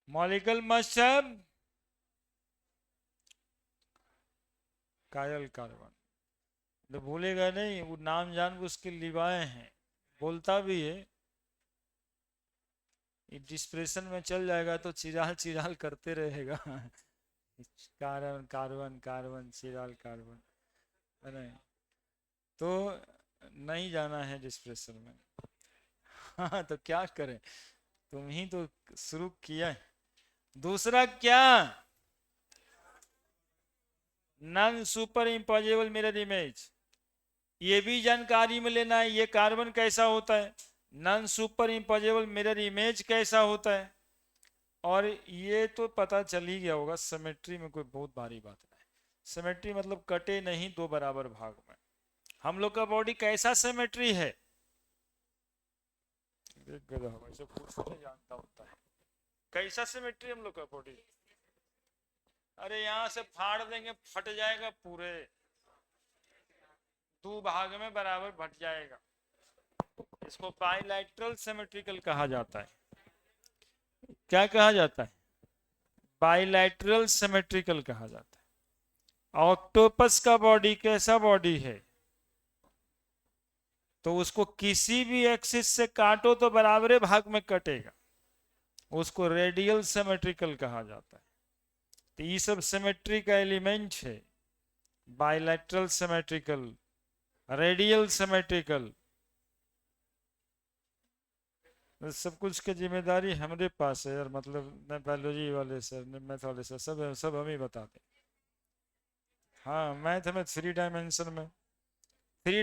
मॉलिक्यूल मस्ट हैव कायल कार्बन, तो भूलेगा नहीं, वो नाम जान उसके लिवाए हैं, बोलता भी है। डिस्प्रेशन में चल जाएगा तो चिराल चिराल करते रहेगा। कार्बन कार्बन कार्बन चिराल कार्बन, नहीं तो नहीं जाना है डिस्प्रेशन में। हाँ तो क्या करें, तुम ही तो शुरू किया है। दूसरा क्या, non super impossible mirror image, ये भी जानकारी में लेना है, ये कार्बन कैसा होता है, non super impossible mirror image कैसा होता है। और ये तो पता चल ही गया होगा, सिमेट्री में कोई बहुत भारी बात नहीं। सिमेट्री मतलब कटे नहीं दो बराबर भाग में। हम लोग का बॉडी कैसा सिमेट्री है, वैसे पूछने जानता होता है कैसा सिमेट्री हम लोग का बॉडी। अरे यहां से फाड़ देंगे फट जाएगा, पूरे दो भाग में बराबर फट जाएगा। इसको बाइलैटरल सिमेट्रिकल कहा जाता है। क्या कहा जाता है? बाइलैटरल सिमेट्रिकल कहा जाता है। ऑक्टोपस का बॉडी कैसा बॉडी है, तो उसको किसी भी एक्सिस से काटो तो बराबरे भाग में कटेगा, उसको रेडियल सिमेट्रिकल कहा जाता है। तो ये सब सिमेट्री का एलिमेंट है, बाइलैटरल सिमेट्रिकल, रेडियल सिमेट्रिकल। तो सब कुछ की जिम्मेदारी हमारे पास है यार, मतलब न बायोलॉजी वाले सर न मैथ वाले सर, सब हम ही बताते। हाँ, मैथ में थ्री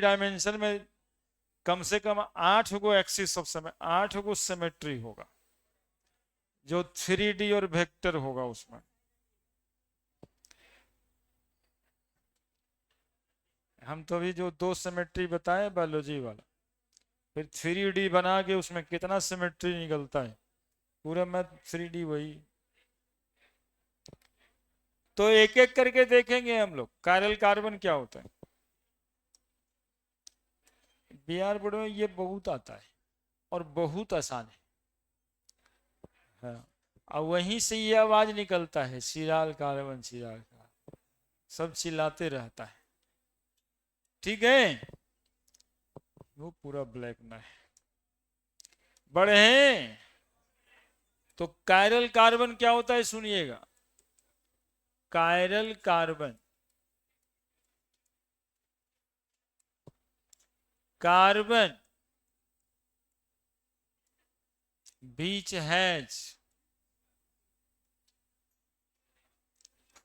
डायमेंशन में कम से कम 8 गो एक्सिस ऑफ समय, 8 गो सिमेट्री होगा, जो 3D और वेक्टर होगा उसमें। हम तो अभी जो 2 सिमेट्री बताए बायोलॉजी वाला, फिर 3D बना के उसमें कितना सिमेट्री निकलता है, पूरा मैथ 3D वही। तो एक एक करके देखेंगे हम लोग कायरल कार्बन क्या होता है। बिहार बोर्ड में ये बहुत आता है और बहुत आसान है। हाँ, और वहीं से ये आवाज निकलता है, चिराल कार्बन चिराल कार्बन, सब चिल्लाते रहता है। ठीक है, वो पूरा ब्लैक में है, बड़े हैं। तो कायरल कार्बन क्या होता है सुनिएगा। कायरल कार्बन, कार्बन बीच हैज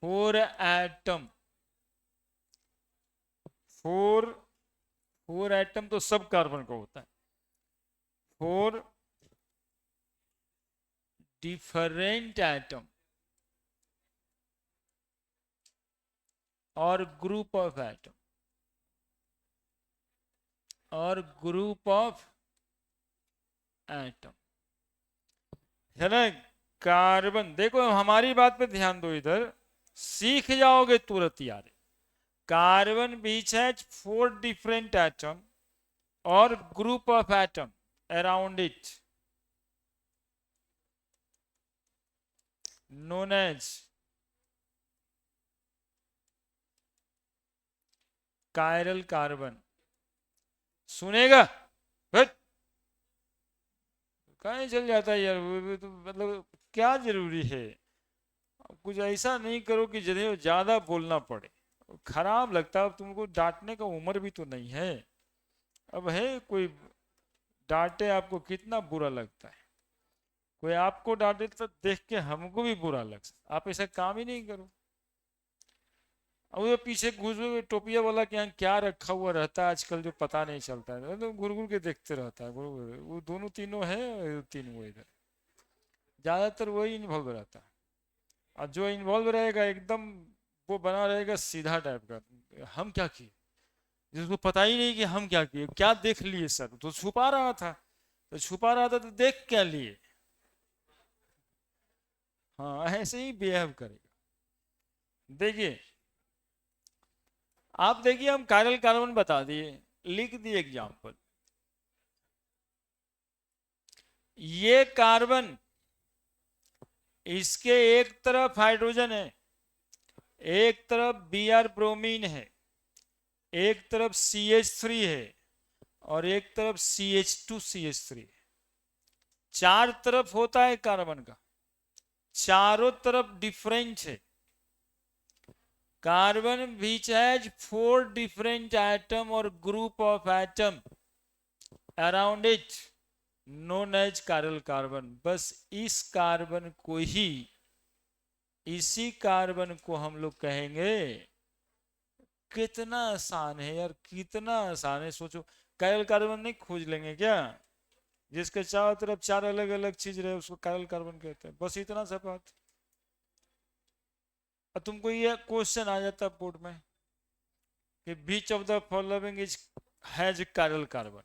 4 एटम। 4 एटम तो सब कार्बन का होता है। 4 डिफरेंट एटम और ग्रुप ऑफ एटम और ग्रुप ऑफ एटम, है ना। कार्बन, देखो हमारी बात पे ध्यान दो, इधर सीख जाओगे तुरंत यार। कार्बन बीच है 4 डिफरेंट एटम और group of atom around it, known as chiral carbon. सुनेगा बट कहीं चल जाता है यार, वो तो मतलब क्या जरूरी है। कुछ ऐसा नहीं करो कि जिन्हें ज्यादा बोलना पड़े, खराब लगता है। अब तुमको डांटने का उम्र भी तो नहीं है, अब है कोई डांटे आपको कितना बुरा लगता है। कोई आपको डांटे तो देख के हमको भी बुरा लग सकता, आप ऐसा काम ही नहीं करो। और वो पीछे घुस टोपिया वाला के यहाँ क्या रखा हुआ रहता है आजकल जो पता नहीं चलता है, तो घुर घुर के देखते रहता है, वो दोनों तीनों है, तीन वो इधर ज्यादातर वही इन्वॉल्व रहता है। और जो इन्वॉल्व रहेगा एकदम वो बना रहेगा सीधा टाइप का, हम क्या किए, जिसको पता ही नहीं कि हम क्या किए, क्या देख लिए सर, तो छुपा रहा था, तो छुपा रहा था तो देख क्या लिए। हाँ, ऐसे ही बिहेव करेगा। देखिए, आप देखिए हम कायरल कार्बन बता दिए, लिख दिए एग्जाम्पल। ये कार्बन, इसके एक तरफ हाइड्रोजन है, एक तरफ Br ब्रोमीन है, एक तरफ CH3 है और एक तरफ CH2CH3 है। 4 तरफ होता है कार्बन का, चारों तरफ डिफरेंट है। कार्बन बीच हैज 4 डिफरेंट एटम और group of atom around it, known as chiral carbon. बस इस कार्बन को ही, इसी कार्बन को हम लोग कहेंगे। कितना आसान है यार, कितना आसान है, सोचो। कायरल कार्बन नहीं खोज लेंगे क्या, जिसके चारों तरफ 4 अलग अलग चीज रहे उसको कायरल कार्बन कहते हैं, बस इतना सा बात। और तुमको ये क्वेश्चन आ जाता बोर्ड में कि which of the following is has chiral carbon,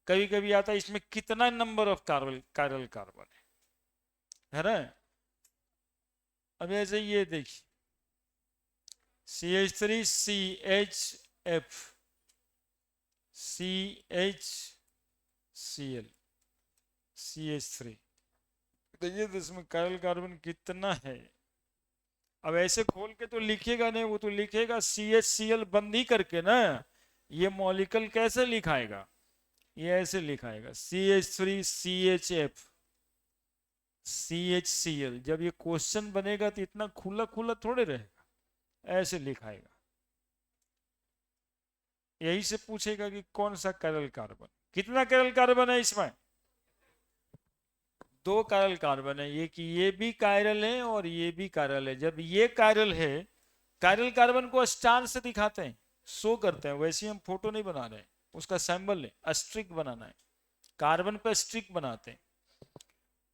कभी कभी आता है इसमें कितना नंबर ऑफ कायरल कार्बन है ना। अब ऐसे ये देखिए, CH3 CHF CHCl CH3, देखिए तो इसमें कायरल कार्बन कितना है। अब ऐसे खोल के तो लिखेगा नहीं, वो तो लिखेगा CHCl बंद ही करके ना। ये मॉलिक्यूल कैसे लिखाएगा, ये ऐसे लिखाएगा CH3 CHF CHCl। जब ये क्वेश्चन बनेगा तो इतना खुला खुला थोड़े रहेगा, ऐसे लिखाएगा। यही से पूछेगा कि कौन सा कैरल कार्बन, कितना कैरल कार्बन है इसमें, दो कायरल कार्बन है, ये कि ये भी कायरल है और ये भी कायरल है। जब ये कायरल है, कायरल कार्बन को स्टार से दिखाते हैं, शो करते हैं, वैसे हम फोटो नहीं बना रहे हैं, उसका सैंबल है, अस्ट्रिक बनाना है। कार्बन पे स्ट्रिक बनाते हैं,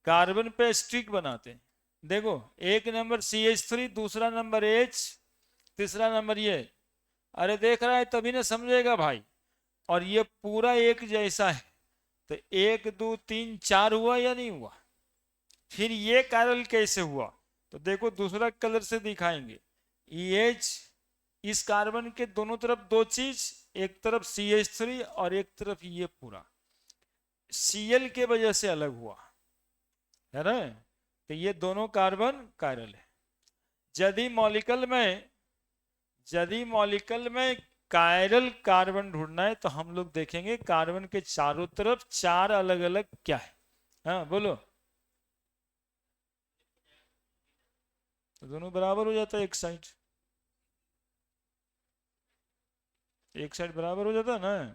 कार्बन पे स्ट्रिक बनाते हैं। देखो, एक नंबर CH3, दूसरा नंबर H, तीसरा नंबर ये। अरे देख रहा है तभी ना समझेगा भाई। और ये पूरा एक जैसा है, तो 1 2 3 4 हुआ या नहीं हुआ? फिर ये कायरल कैसे हुआ? तो देखो दूसरा कलर से दिखाएंगे। EH, इस कार्बन के दोनों तरफ दो चीज, एक तरफ CH3 और एक तरफ ये पूरा Cl के वजह से अलग हुआ है ना। तो ये दोनों कार्बन कायरल है। यदि मॉलिक्यूल में, यदि मॉलिक्यूल में कायरल कार्बन ढूंढना है तो हम लोग देखेंगे कार्बन के चारों तरफ चार अलग अलग क्या है। हाँ बोलो। तो दोनों बराबर हो जाता है, एक साइड बराबर हो जाता है ना।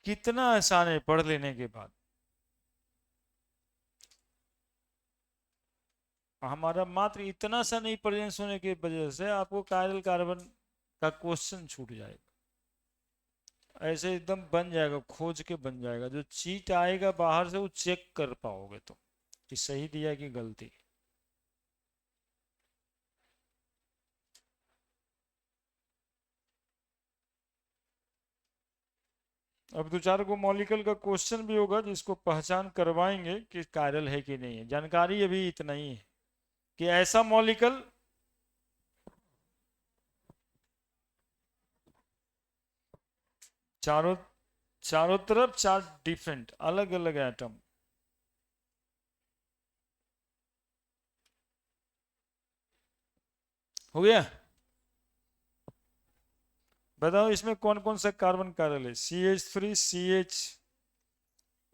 कितना आसान है पढ़ लेने के बाद। हमारा मात्र इतना सा नहीं प्रेजेंस होने की वजह से आपको कायरल कार्बन का क्वेश्चन छूट जाएगा। ऐसे एकदम बन जाएगा, खोज के बन जाएगा। जो चीट आएगा बाहर से वो चेक कर पाओगे तो कि सही दिया कि गलती। अब दो चार को मॉलिक्यूल का क्वेश्चन भी होगा जिसको पहचान करवाएंगे कि कायरल है कि नहीं है। जानकारी अभी इतना ही है कि ऐसा मॉलिक्यूल, चारों चारों तरफ चार डिफरेंट अलग अलग एटम। हो गया? बताओ इसमें कौन कौन सा कार्बन कायरल है? CH3, CH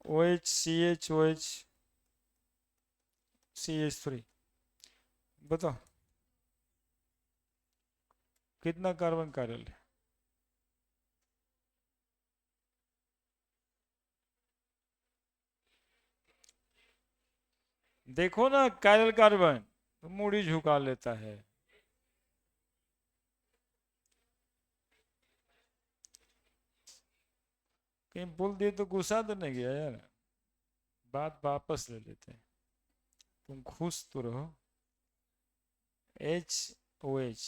OH, CH OH, CH3। बताओ कितना कार्बन कायरल है? देखो ना कायरल कार्बन, तो मुड़ी झुका लेता है। कहीं बोल दिए तो गुस्सा तो नहीं गया यार? बात वापस ले लेते हैं, तुम खुश तो रहो। HOH,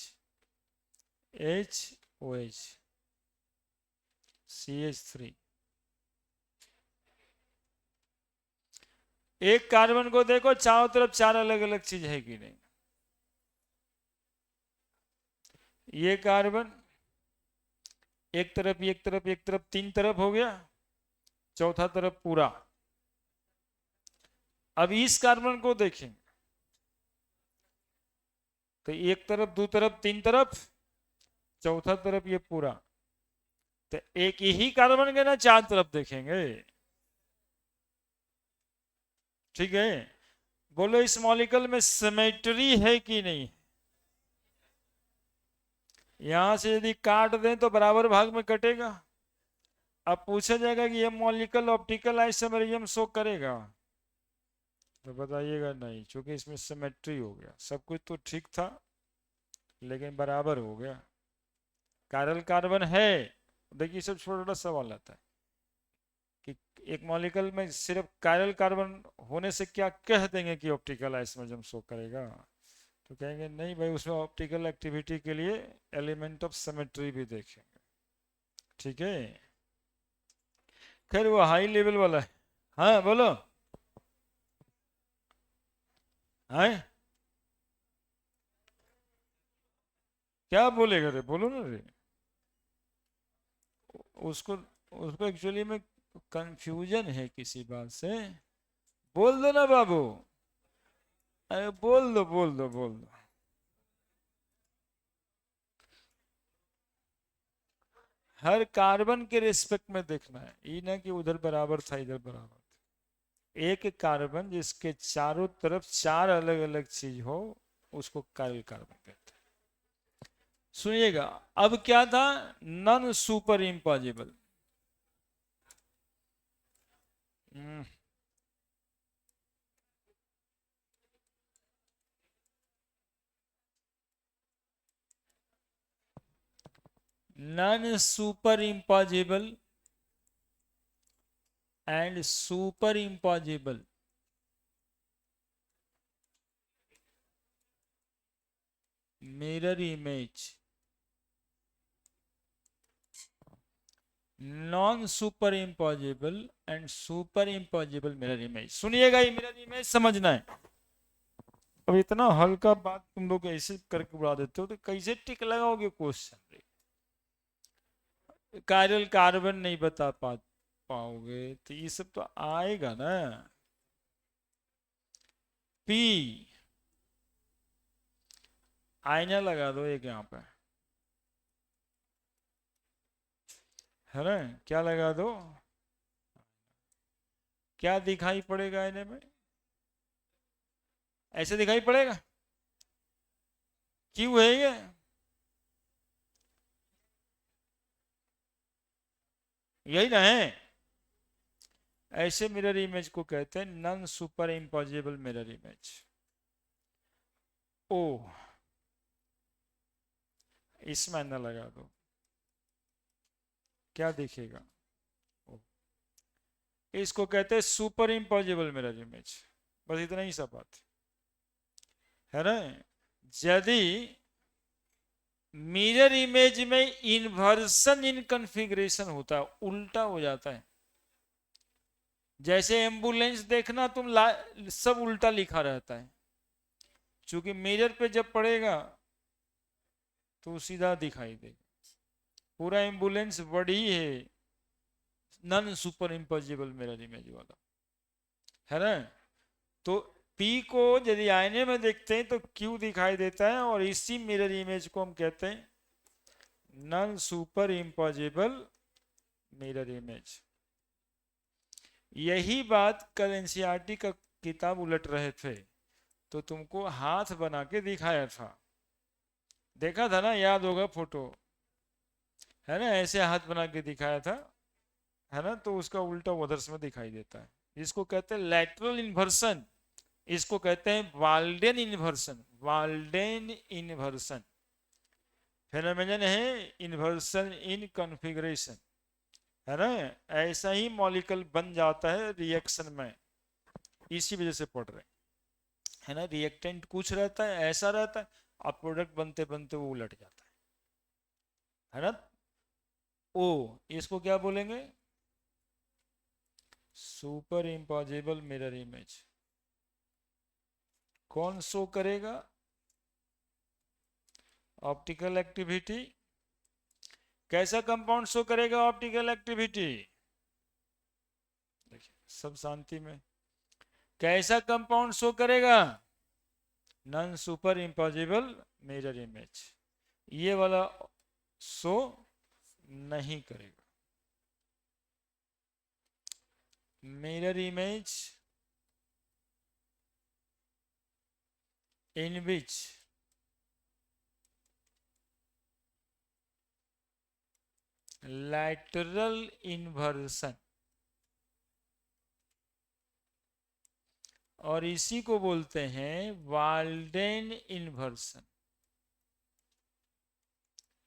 HOH, CH3। एक कार्बन को देखो चारों तरफ चार अलग अलग चीज है कि नहीं। ये कार्बन एक तरफ एक तरफ एक तरफ तीन तरफ हो गया, चौथा तरफ पूरा। अब इस कार्बन को देखें तो एक तरफ दो तरफ तीन तरफ, चौथा तरफ ये पूरा। तो एक ही कार्बन के ना चार तरफ देखेंगे। ठीक है, बोलो इस मॉलिक्यूल में सिमेट्री है कि नहीं? यहां से यदि काट दें तो बराबर भाग में कटेगा। अब पूछा जाएगा कि ये मॉलिक्यूल ऑप्टिकल आइसोमेरिज्म शो करेगा? तो बताइएगा नहीं, क्योंकि इसमें सिमेट्री हो गया। सब कुछ तो ठीक था लेकिन बराबर हो गया। कायरल कार्बन है। देखिए सब छोटा छोटा सवाल आता है कि एक मॉलिक्यूल में सिर्फ कायरल कार्बन होने से क्या कह देंगे कि ऑप्टिकल आइसोमेरिज्म शो करेगा? तो कहेंगे नहीं भाई, उसमें ऑप्टिकल एक्टिविटी के लिए एलिमेंट ऑफ सिमेट्री भी देखेंगे। ठीक है, खैर वो हाई लेवल वाला है। हाँ बोलो। हाँ क्या बोलेगा रे, बोलो ना रे। उसको उसको एक्चुअली में कंफ्यूजन है किसी बात से। बोल दो ना बाबू। अरे बोल दो बोल दो बोल दो। हर कार्बन के रिस्पेक्ट में देखना है, ये ना कि उधर बराबर था इधर बराबर था। एक कार्बन जिसके चारों तरफ चार अलग अलग चीज हो उसको काइरल कार्बन कहते हैं। सुनिएगा, अब क्या था, non super impossible. Non super impossible and super impossible. Mirror image, non super impossible and super impossible mirror image. सुनिएगा, ये मिरर इमेज समझना है। अब इतना हल्का बात तुम लोग ऐसे करके उड़ा देते हो तो कैसे टिक लगाओगे क्वेश्चन। कायरल कार्बन नहीं बता पाओगे तो ये सब तो आएगा ना। पी, आईना लगा दो एक यहाँ पे, है ना, क्या लगा दो, क्या दिखाई पड़ेगा आईने में, ऐसे दिखाई पड़ेगा। क्यों है ये, यही ना है। ऐसे मिरर इमेज को कहते हैं non super impossible mirror image. ओ, इसमें आईना लगा दो, क्या दिखेगा। ओ, इसको कहते हैं सुपर इम्पॉसिबल मिरर इमेज। बस इतना ही सब बात है ना। यदि मिरर इमेज में इन्वर्सन इन कॉन्फ़िगरेशन होता है, उल्टा हो जाता है। जैसे एम्बुलेंस देखना तुम सब उल्टा लिखा रहता है, क्योंकि मिरर पे जब पड़ेगा तो सीधा दिखाई देगा। पूरा एम्बुलेंस बड़ी है non super impossible mirror image वाला, है ना। तो पी को यदि आईने में देखते हैं तो क्यू दिखाई देता है, और इसी मिरर इमेज को हम कहते हैं non super impossible mirror image. यही बात कल एनसीईआरटी का किताब उलट रहे थे तो तुमको हाथ बना के दिखाया था, देखा था ना, याद होगा फोटो, है ना, ऐसे हाथ बना के दिखाया था, है ना। तो उसका उल्टा उधर में दिखाई देता है। इसको कहते हैं लैटरल इन्वर्सन, इसको कहते हैं Walden inversion. Walden inversion phenomenon है इन्वर्सन इन कॉन्फ़िगरेशन, है ना। ऐसा ही मॉलिक्यूल बन जाता है रिएक्शन में, इसी वजह से पढ़ रहे हैं, है ना। रिएक्टेंट कुछ रहता है, ऐसा रहता है, अब प्रोडक्ट बनते बनते वो उलट जाता है ना। ओ, इसको क्या बोलेंगे, सुपर इम्पॉसिबल मिरर इमेज। कौन शो करेगा, ऑप्टिकल एक्टिविटी। कैसा कंपाउंड शो करेगा ऑप्टिकल एक्टिविटी, देखिए सब शांति में, कैसा कंपाउंड शो करेगा, non super impossible mirror image. ये वाला शो नहीं करेगा। Mirror image in which lateral inversion, और इसी को बोलते हैं Walden inversion.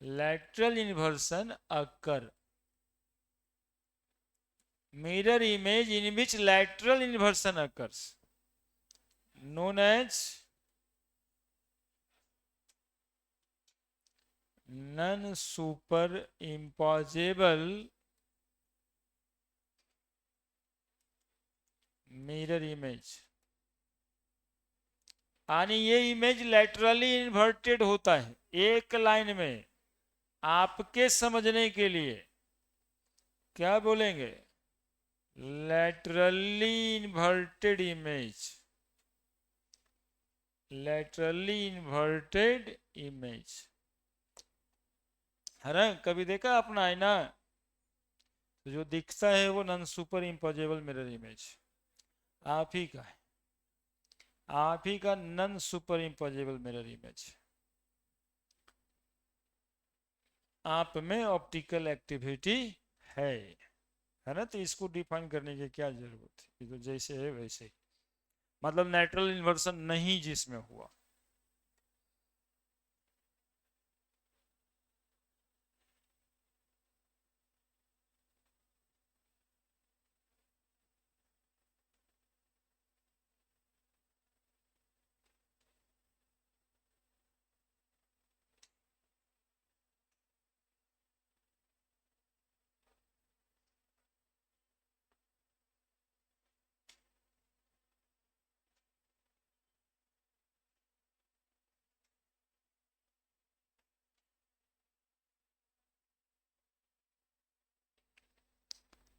lateral inversion occur, mirror image in which lateral inversion occurs known as non super imposable mirror image. यानी ये इमेज लेटरली इन्वर्टेड होता है। एक लाइन में आपके समझने के लिए क्या बोलेंगे, laterally inverted image, laterally inverted image, है ना। कभी देखा अपना आईना, तो जो दिखता है वो non super impossible mirror image, आप ही का है, आप ही का non super imposable mirror image. आप में ऑप्टिकल एक्टिविटी है ना, तो इसको डिफाइन करने की क्या जरूरत है, ये तो जैसे है वैसे ही, मतलब नेचुरल इन्वर्सन नहीं जिसमें हुआ।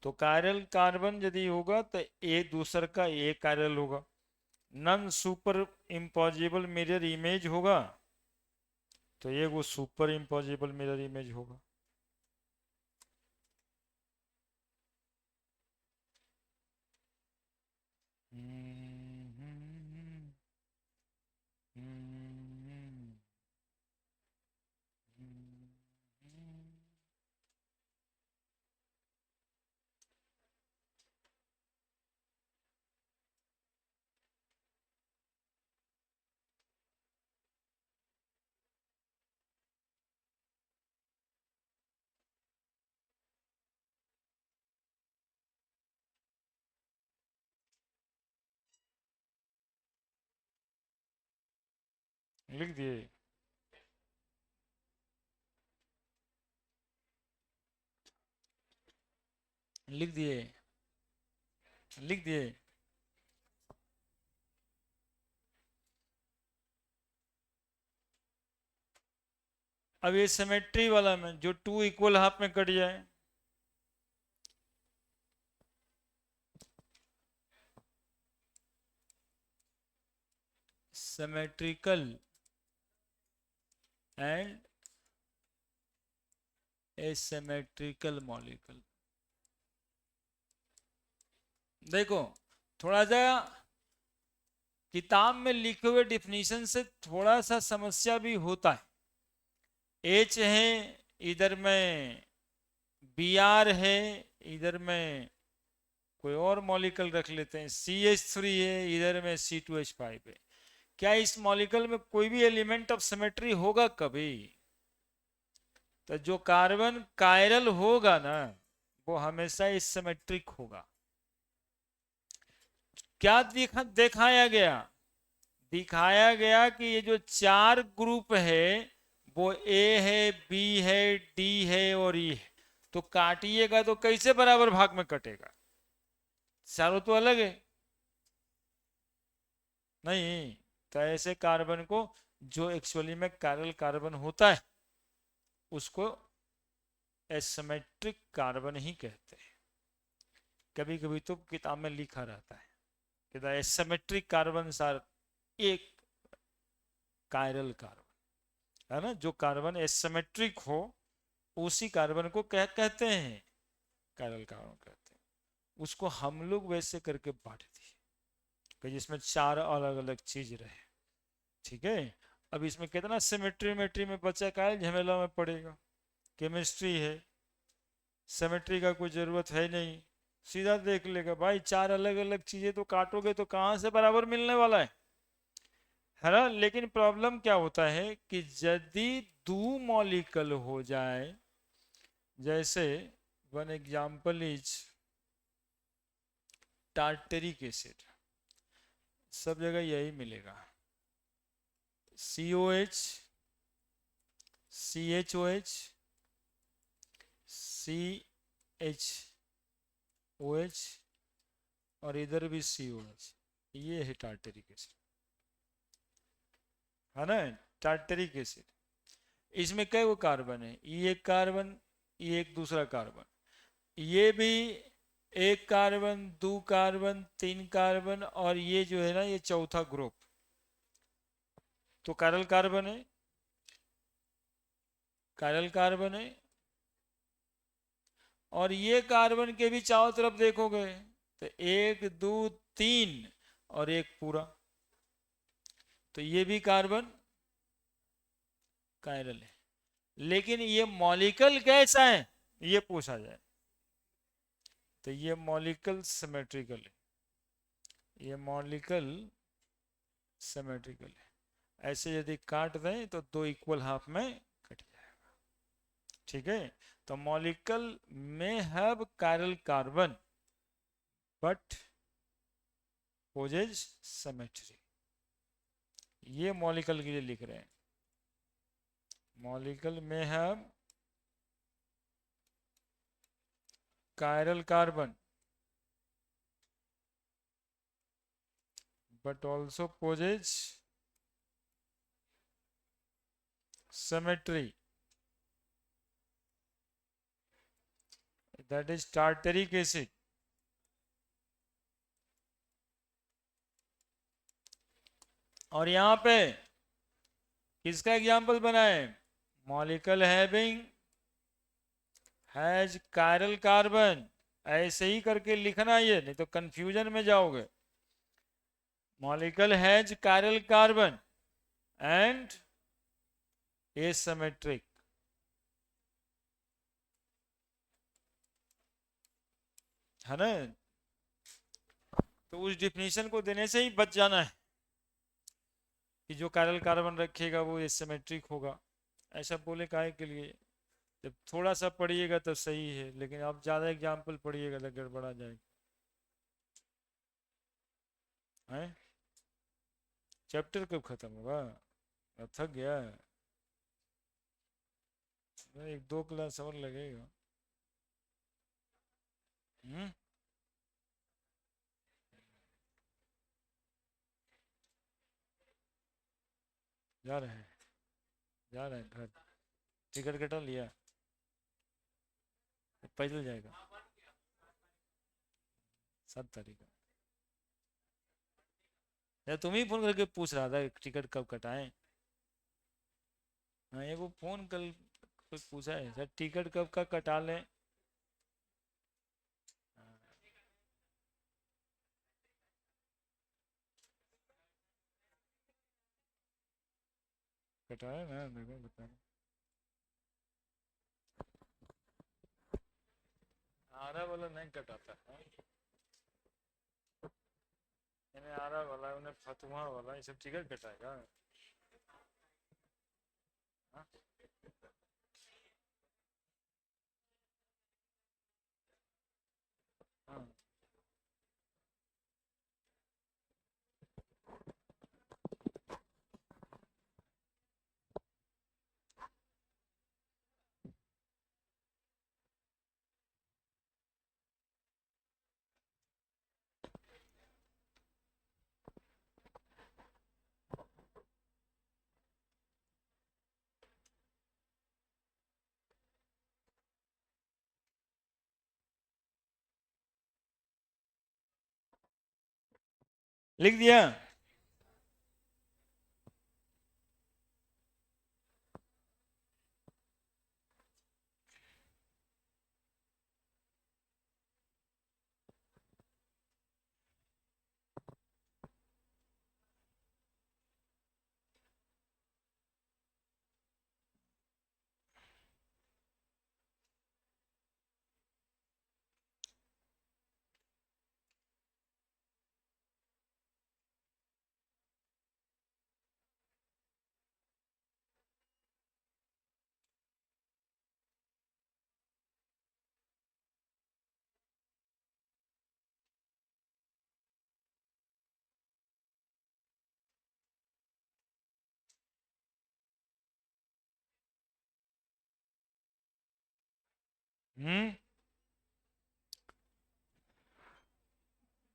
तो कायरल कार्बन यदि होगा तो एक दूसर का एक कायरल होगा, non super impossible mirror image होगा तो ये वो सुपर इम्पॉसिबल मिरर इमेज होगा। लिख दिए, लिख दिए, लिख दिए। अब ये सिमेट्री वाला में जो टू इक्वल हाफ में कट जाए, सिमेट्रिकल एंड एसिमेट्रिकल मॉलिक्यूल। देखो थोड़ा सा किताब में लिखे हुए डिफिनीशन से थोड़ा सा समस्या भी होता है। एच है इधर में, बी आर है इधर में, कोई और मॉलिक्यूल रख लेते हैं, CH3 है इधर में, C2H5 है। क्या इस मॉलिक्यूल में कोई भी एलिमेंट ऑफ सिमेट्री होगा कभी? तो जो कार्बन कायरल होगा ना वो हमेशा एसिमेट्रिक होगा। क्या दिखाया गया? दिखाया गया कि ये जो चार ग्रुप है वो ए है, बी है, डी है और ई है, तो काटिएगा तो कैसे बराबर भाग में कटेगा? चारों तो अलग है नहीं। तो ऐसे कार्बन को जो एक्चुअली में कायरल कार्बन होता है उसको एसिमेट्रिक कार्बन ही कहते हैं। कभी कभी तो किताब में लिखा रहता है कि द एसिमेट्रिक कार्बन आर एक कायरल कार्बन, है ना, जो कार्बन एसिमेट्रिक हो उसी कार्बन को कहते हैं कायरल कार्बन कहते हैं। उसको हम लोग वैसे करके बांट दिए कि जिसमें चार अलग अलग चीज रहे, ठीक है। अब इसमें कितना सिमेट्री मेट्री में बचा का झमेला में पड़ेगा, केमिस्ट्री है, सिमेट्री का कोई जरूरत है नहीं, सीधा देख लेगा भाई चार अलग अलग चीजें तो काटोगे तो कहां से बराबर मिलने वाला है ना। लेकिन प्रॉब्लम क्या होता है कि यदि दो मॉलिक्यूल हो जाए, जैसे one example is tartaric acid, सब जगह यही मिलेगा, COH, CHOH, CHOH और इधर भी COH, ये है टार्टरिक एसिड, है ना, टार्टरिक एसिड। इसमें कई वो कार्बन है, ये एक कार्बन, ये एक दूसरा कार्बन, ये भी एक कार्बन, दो कार्बन, तीन कार्बन और ये जो है ना ये चौथा ग्रुप, तो कायरल कार्बन है, कायरल कार्बन है। और ये कार्बन के भी चारों तरफ देखोगे तो 1 2 3 और एक पूरा, तो ये भी कार्बन कायरल है। लेकिन ये मॉलिक्यूल कैसा है ये पूछा जाए, तो ये मॉलिक्यूल सिमेट्रिकल है, ये मॉलिक्यूल सिमेट्रिकल है। ऐसे यदि काट दें तो 2 इक्वल हाफ में कट जाएगा, ठीक है। तो मॉलिक्यूल में have chiral carbon but possess symmetry, ये मॉलिक्यूल के लिए लिख रहे हैं। मॉलिक्यूल में have chiral carbon but also possess symmetry, that is tartaric acid। और यहां पे किसका एग्जाम्पल बनाए, molecule having has chiral carbon, ऐसे ही करके लिखना ये, नहीं तो कंफ्यूजन में जाओगे। Molecule has chiral carbon and asymmetric, है ना। तो उस डिफिनीशन को देने से ही बच जाना है कि जो कायरल कार्बन रखेगा वो एसिमेट्रिक होगा, ऐसा बोले काहे के लिए। जब थोड़ा सा पढ़िएगा तो सही है, लेकिन आप ज्यादा एग्जाम्पल पढ़िएगा तो गड़बड़ा जाएगा, हैं। चैप्टर कब खत्म होगा, थक गया है। 1 2 क्लास और लगेगा। जा रहे हैं, जा रहे हैं घर, टिकट कटा लिया, पैदल जाएगा 7 तारीख। या तुम ही फोन करके पूछ रहा था टिकट कब कटाएं। हाँ, ये वो फोन कल कुछ पूछा है सर टिकट कब का कटा लें। कटाया ना, देखो बता, आरा वाला नहीं कटाता है, इन्हें आरा वाला, उन्हें फतुहा वाला, ये सब टिकट कटाएगा। हाँ? हाँ। लिख दिया।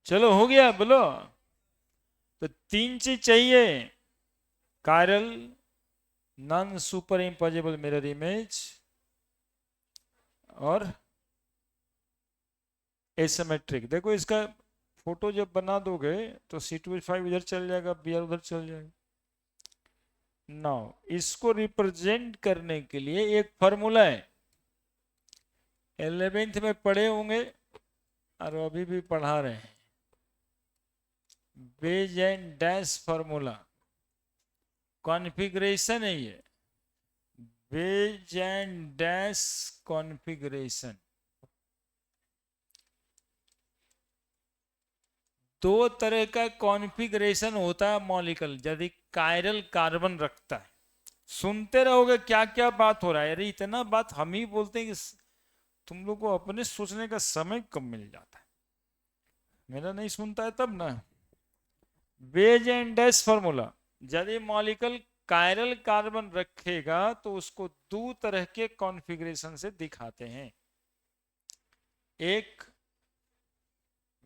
चलो हो गया, बोलो। तो 3 चीज चाहिए, chiral, non super imposable mirror image और एसिमेट्रिक। देखो इसका फोटो जब बना दोगे तो C2H5 इधर चल जाएगा, Br उधर चल जाएगा। नाउ इसको रिप्रेजेंट करने के लिए एक फॉर्मूला है, 11th में पढ़े होंगे और अभी भी पढ़ा रहे हैं। Wedge and dash formula configuration है ये, बेज एंड डैश कॉन्फ़िगरेशन। दो तरह का कॉन्फ़िगरेशन होता है मॉलिक्यूल यदि कायरल कार्बन रखता है। सुनते रहोगे क्या क्या बात हो रहा है, अरे इतना बात हम ही बोलते हैं कि तुम लोग को अपने सोचने का समय कम मिल जाता है, मेरा नहीं सुनता है तब ना। बेज एंड डैश फॉर्मूला, यदि मॉलिक्यूल कायरल कार्बन रखेगा तो उसको दो तरह के कॉन्फ़िगरेशन से दिखाते हैं। एक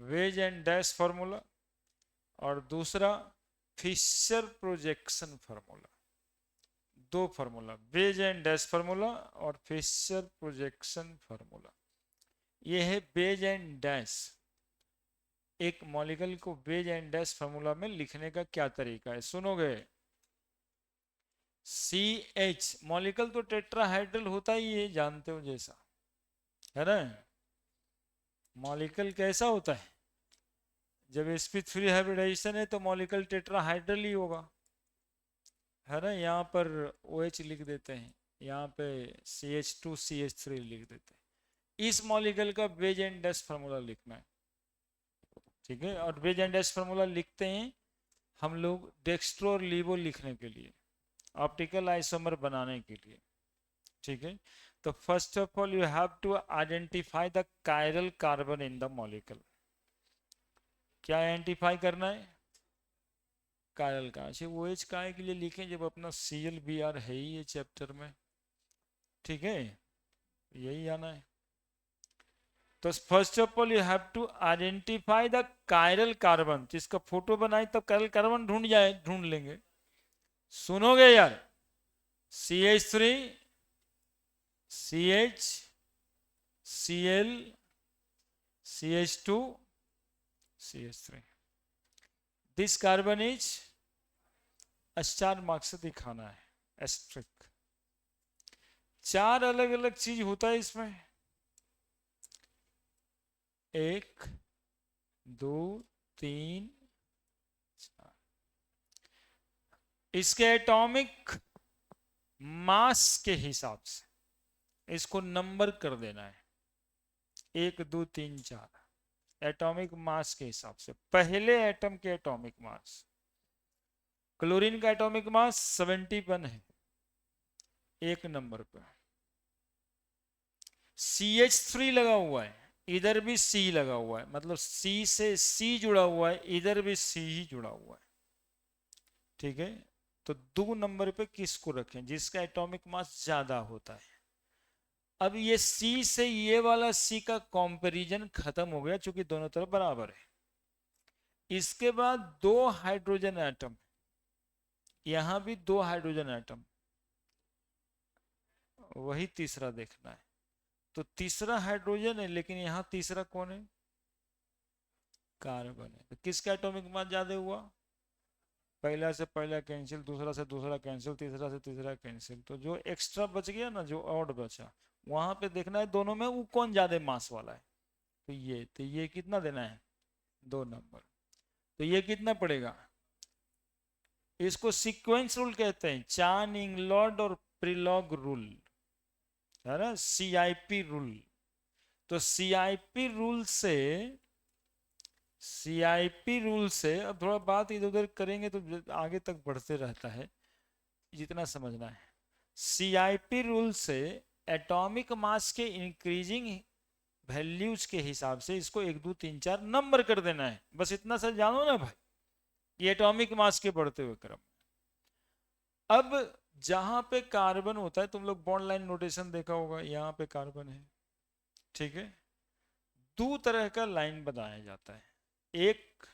वेज एंड डैश फॉर्मूला और दूसरा फिशर प्रोजेक्शन फार्मूला। दो formula, wedge and dash formula और फिशर प्रोजेक्शन फार्मूला। ये है बेज एंड डैश। एक मॉलिक्यूल को बेज एंड डैश फार्मूला में लिखने का क्या तरीका है, सुनोगे। CH मॉलिक्यूल तो टेट्राहाइड्रल होता ही है, जानते हो जैसा है ना। मॉलिक्यूल कैसा होता है, जब sp3 हाइब्रिडाइजेशन है तो मॉलिक्यूल टेट्राहाइड्रल ही होगा, है ना। यहाँ पर OH लिख देते हैं, यहाँ पे CH2CH3 लिख देते हैं। इस मॉलिक्यूल का बेज एंड डैश फार्मूला लिखना है, ठीक है। और बेज एंड डैश फार्मूला लिखते हैं हम लोग डेक्स्ट्रो और लीवो लिखने के लिए, ऑप्टिकल आइसोमर बनाने के लिए, ठीक है। तो first of all you have to identify the chiral carbon in the molecule. क्या आइडेंटिफाई करना है, कायरल का। अच्छा वो OH काय के लिए लिखें जब अपना ClBr है ही ये चैप्टर में, ठीक है, यही आना है। तो first of all you have to identify the chiral carbon, जिसका फोटो बनाए तब कायरल कार्बन ढूंढ लेंगे। सुनोगे यार, CH3 CH Cl CH2 CH3, this carbon is star mark से दिखाना है, एस्ट्रिक। चार अलग अलग चीज होता है इसमें, 1 2 3 4। इसके एटॉमिक मास के हिसाब से इसको नंबर कर देना है, 1 2 3 4 एटॉमिक मास के हिसाब से। पहले एटम के एटॉमिक मास, क्लोरीन का एटॉमिक मास 71 है, एक नंबर पर। CH3 लगा हुआ है, इधर भी C लगा हुआ है, मतलब C से C जुड़ा हुआ है, इधर भी C ही जुड़ा हुआ है, ठीक है। तो 2 नंबर पे किसको रखें, जिसका एटॉमिक मास ज्यादा होता है। अब ये C से ये वाला C का कंपैरिजन खत्म हो गया, चूंकि दोनों तरफ बराबर है। इसके बाद 2 हाइड्रोजन एटम, यहां भी 2 हाइड्रोजन एटम, वही तीसरा देखना है। तो तीसरा हाइड्रोजन है, लेकिन यहां तीसरा कौन है, कार्बन है। तो किसका एटॉमिक मास ज्यादा हुआ, पहला से पहला कैंसिल, दूसरा से दूसरा कैंसिल, तीसरा से तीसरा कैंसिल। तो जो एक्स्ट्रा बच गया ना, जो ऑड बचा, वहां पे देखना है दोनों में वो कौन ज्यादा मास वाला है। तो ये कितना देना है, 2 नंबर। तो ये कितना पड़ेगा, इसको सीक्वेंस रूल कहते हैं, चान इंगलॉड और प्रिलॉग रूल, है ना, CIP रूल। तो CIP रूल से अब थोड़ा बात इधर उधर करेंगे तो आगे तक बढ़ते रहता है, जितना समझना है। CIP रूल से एटॉमिक मास के इंक्रीजिंग वैल्यूज के हिसाब से इसको 1 2 3 4 नंबर कर देना है, बस इतना सा जानो ना भाई, ये एटॉमिक मास के बढ़ते हुए क्रम। अब जहां पे कार्बन होता है, तुम लोग बॉन्ड लाइन नोटेशन देखा होगा, यहाँ पे कार्बन है, ठीक है। 2 तरह का लाइन बनाया जाता है, एक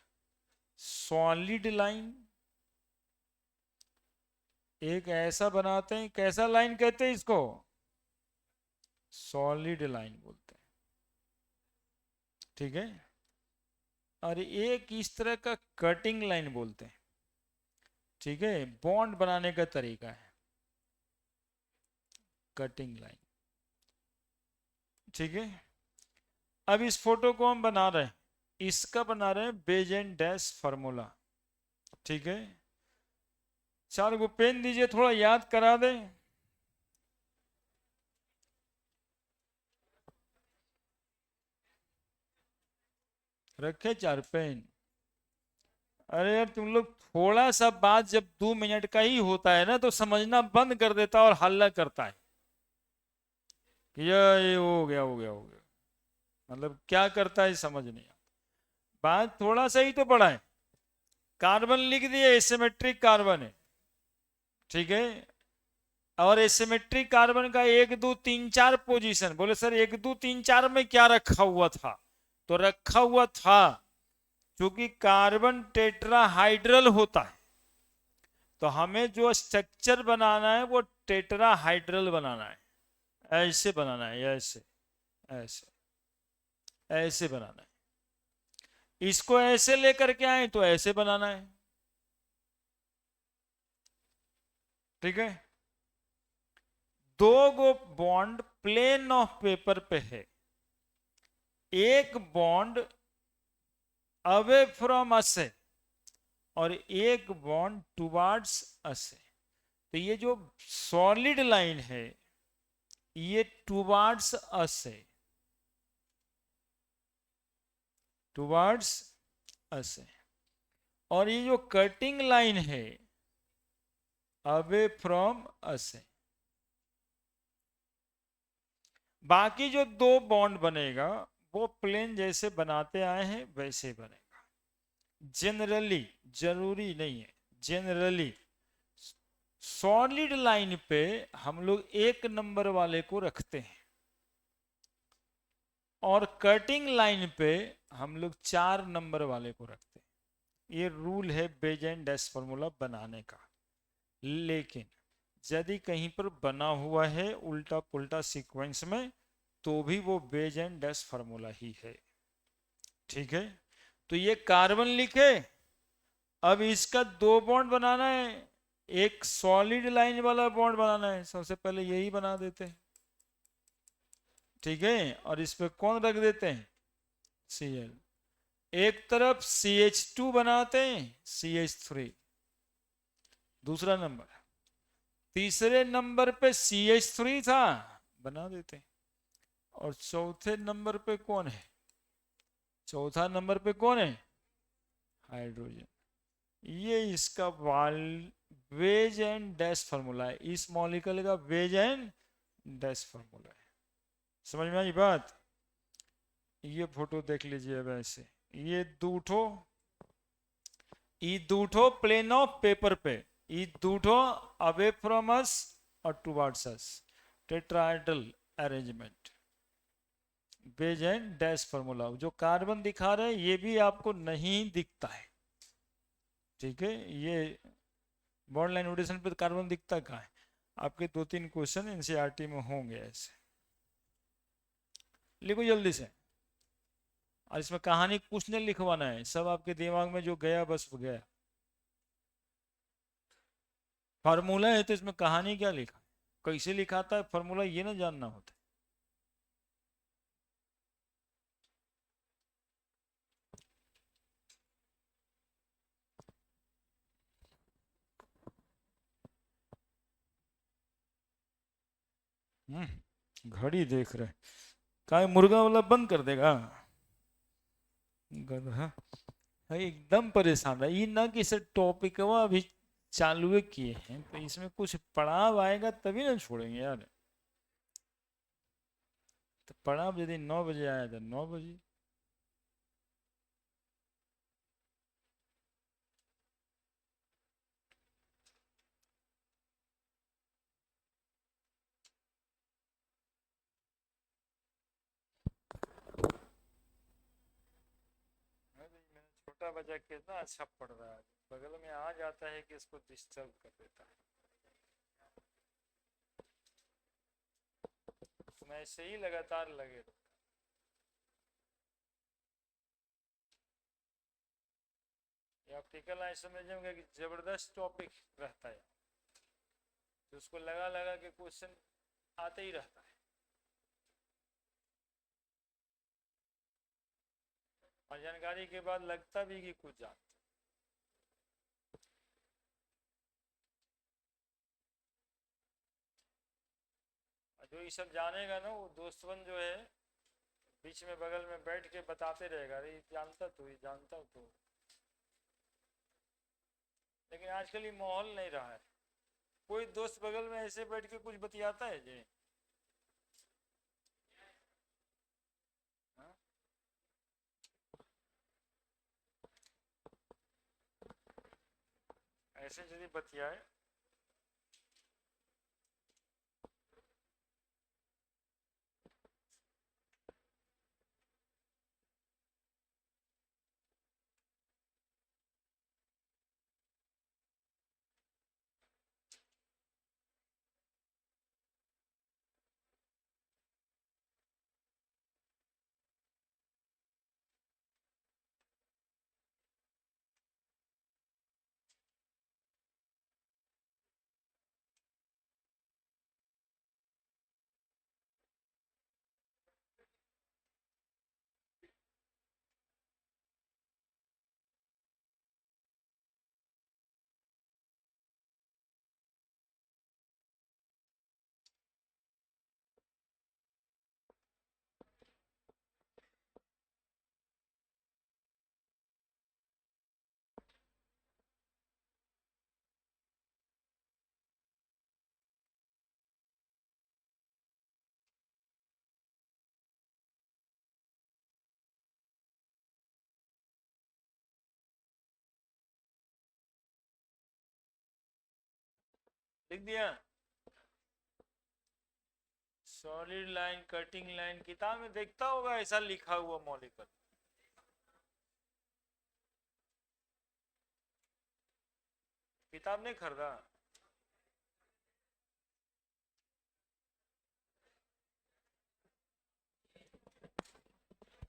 सॉलिड लाइन, एक ऐसा बनाते हैं, कैसा लाइन कहते हैं इसको, सॉलिड लाइन बोलते हैं, ठीक है। और एक इस तरह का कटिंग लाइन बोलते हैं, ठीक है। बॉन्ड बनाने का तरीका है कटिंग लाइन, ठीक है। अब इस फोटो को हम बना रहे हैं, इसका बना रहे हैं बेज एंड डैश फार्मूला। ठीक है, 4 को पेन दीजिए, थोड़ा याद करा दें। रखे 4 पेन। अरे यार तुम लोग थोड़ा सा बात जब 2 मिनट का ही होता है ना तो समझना बंद कर देता है और हल्ला करता है कि ये हो गया हो गया हो गया, मतलब क्या करता है समझ नहीं आता। बात थोड़ा सा ही तो पढ़ा है। कार्बन लिख दिया, एसिमेट्रिक कार्बन है। ठीक है, और एसिमेट्रिक कार्बन का 1 2 3 4 पोजीशन। बोले सर 1 2 3 4 में क्या रखा हुआ था? तो रखा हुआ था क्योंकि कार्बन टेट्राहाइड्रल होता है, तो हमें जो स्ट्रक्चर बनाना है वो टेट्राहाइड्रल बनाना है। ऐसे बनाना है, ऐसे ऐसे ऐसे बनाना है। इसको ऐसे लेकर के आए तो ऐसे बनाना है। ठीक है, 2 बॉन्ड प्लेन ऑफ पेपर पे है, एक बॉन्ड अवे फ्रॉम अस है और एक बॉन्ड टुवार्ड्स अस है। तो ये जो सॉलिड लाइन है ये टुवार्ड्स अस है, टुवार्ड्स अस है। और ये जो कटिंग लाइन है अवे फ्रॉम अस है। बाकी जो 2 बॉन्ड बनेगा वो प्लेन जैसे बनाते आए हैं वैसे बनेगा। जनरली, जरूरी नहीं है, जनरली सॉलिड लाइन पे हम लोग 1 नंबर वाले को रखते हैं और कटिंग लाइन पे हम लोग 4 नंबर वाले को रखते हैं। ये रूल है बेज एंड डैश फॉर्मूला बनाने का। लेकिन यदि कहीं पर बना हुआ है उल्टा पुल्टा सीक्वेंस में तो भी वो बेज एंड डैश फार्मूला ही है। ठीक है, तो ये कार्बन लिखे। अब इसका 2 बॉन्ड बनाना है, एक सॉलिड लाइन वाला बॉन्ड बनाना है, सबसे पहले यही बना देते हैं। ठीक है, और इस पे कौन रख देते हैं? Cl। एक तरफ CH2 बनाते हैं, CH3 दूसरा नंबर, तीसरे नंबर पे CH3 था, बना देते हैं। और चौथे नंबर पे कौन है? चौथा नंबर पे कौन है? हाइड्रोजन। ये इसका वाल वेज एंड डैश फार्मूला है, इस मॉलिक्यूल का वेज एंड डैश फार्मूला है। समझ में आई बात? ये फोटो देख लीजिए अब ऐसे, ये दूठो प्लेन ऑफ पेपर पे, ये दूठो अवे फ्रॉम अस और towards us, tetrahedral arrangement, wedge and dash formula. जो कार्बन दिखा रहे हैं ये भी आपको नहीं दिखता है। ठीक है, ये बॉन्ड लाइन नोटेशन पे कार्बन दिखता कहाँ है? आपके 2 3 क्वेश्चन एनसीईआरटी में होंगे ऐसे। लिखो जल्दी से। और इसमें कहानी कुछ नहीं लिखवाना है, सब आपके दिमाग में जो गया बस वो गया। फार्मूला है तो इसमें कहानी क्या लिखा, कैसे लिखाता है फार्मूला ये ना जानना होता। घड़ी देख रहे, का मुर्गा वाला बंद कर देगा गधा है, एकदम परेशान है ये ना कि इसे टॉपिक अभी चालू किए हैं तो इसमें कुछ पड़ाव आएगा तभी ना छोड़ेंगे यार। तो पड़ाव यदि 9 बजे आया तो 9 बजे। छोटा बच्चा कितना अच्छा पढ़ रहा है, बगल में आ जाता है कि इसको डिस्टर्ब कर देता है। मैं ऐसे ही लगातार लगे रहो। ऑप्टिकल लाइन समझेंगे कि जबरदस्त टॉपिक रहता है, तो उसको लगा लगा के क्वेश्चन आते ही रहता है। और जानकारी के बाद लगता भी कि कुछ जानते। जो ये सब जानेगा ना वो दोस्तवन जो है बीच में बगल में बैठ के बताते रहेगा, अरे जानता तो, ये जानता तो। लेकिन आजकल ये माहौल नहीं रहा है, कोई दोस्त बगल में ऐसे बैठ के कुछ बतियाता है जी। हाँ? ऐसे यदि बतियाए लिख दिया। सॉलिड लाइन, कटिंग लाइन, किताब में देखता होगा ऐसा लिखा हुआ मॉलिक्यूल। किताब नहीं खरीदा?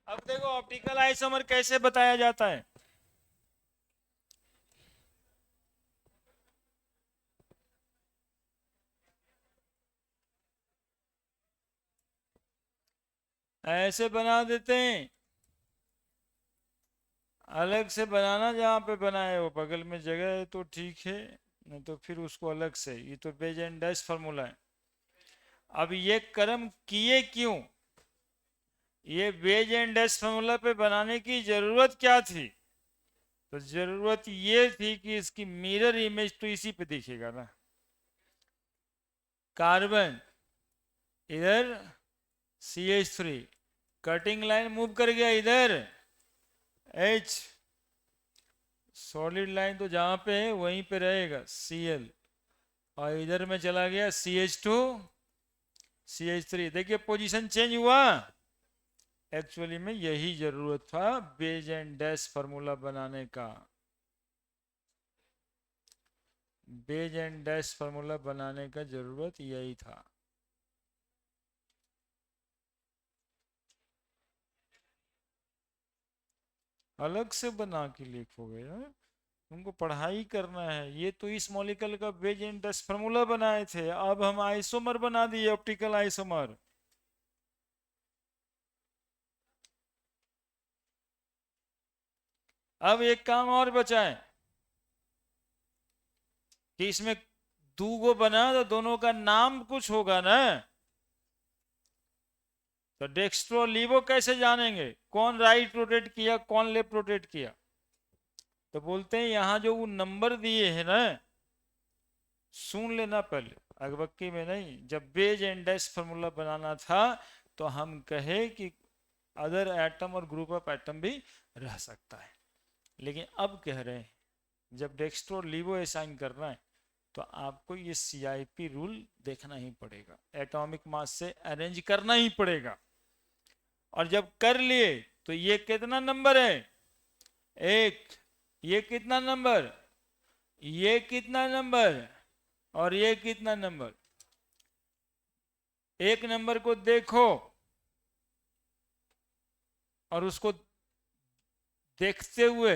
अब देखो ऑप्टिकल आइसोमर कैसे बताया जाता है। ऐसे बना देते हैं, अलग से बनाना, जहाँ पे बनाए वो बगल में जगह है तो ठीक है, नहीं तो फिर उसको अलग से। ये तो बेज एंड डैश फार्मूला है। अब ये कर्म किए क्यों? ये बेज एंड डैश फार्मूला पे बनाने की जरूरत क्या थी? तो जरूरत ये थी कि इसकी मिरर इमेज तो इसी पे दिखेगा ना। कार्बन इधर CH3, कटिंग लाइन मूव कर गया इधर H, सॉलिड लाइन तो जहां पे है वहीं पे रहेगा Cl, और इधर में चला गया CH2 CH3। देखिए पोजीशन चेंज हुआ। एक्चुअली में यही जरूरत था बेज एंड डैश फार्मूला बनाने का। बेज एंड डैश फार्मूला बनाने का जरूरत यही था। अलग से बना के लिखोगे यार, तुमको पढ़ाई करना है। ये तो इस मॉलिक्यूल का बेज एंड डैश फार्मूला बनाए थे, अब हम आइसोमर बना दिए, ऑप्टिकल आइसोमर। अब एक काम और बचा है कि इसमें दो गो बना तो दोनों का नाम कुछ होगा ना। तो डेक्स्ट्रो लीवो कैसे जानेंगे, कौन राइट रोटेट किया कौन लेफ्ट रोटेट किया? तो बोलते हैं यहां जो वो नंबर दिए हैं ना, सुन लेना पहले, अगबक्की में नहीं। जब बेज एंड डैश फार्मूला बनाना था तो हम कहे कि अदर एटम और ग्रुप ऑफ एटम भी रह सकता है, लेकिन अब कह रहे हैं जब डेक्स्ट्रो लीवो असाइन करना है तो आपको ये CIP रूल देखना ही पड़ेगा, एटॉमिक मास से अरेंज करना ही पड़ेगा। और जब कर लिए तो ये कितना नंबर है, एक, ये कितना नंबर, ये कितना नंबर, और ये कितना नंबर। एक नंबर को देखो और उसको देखते हुए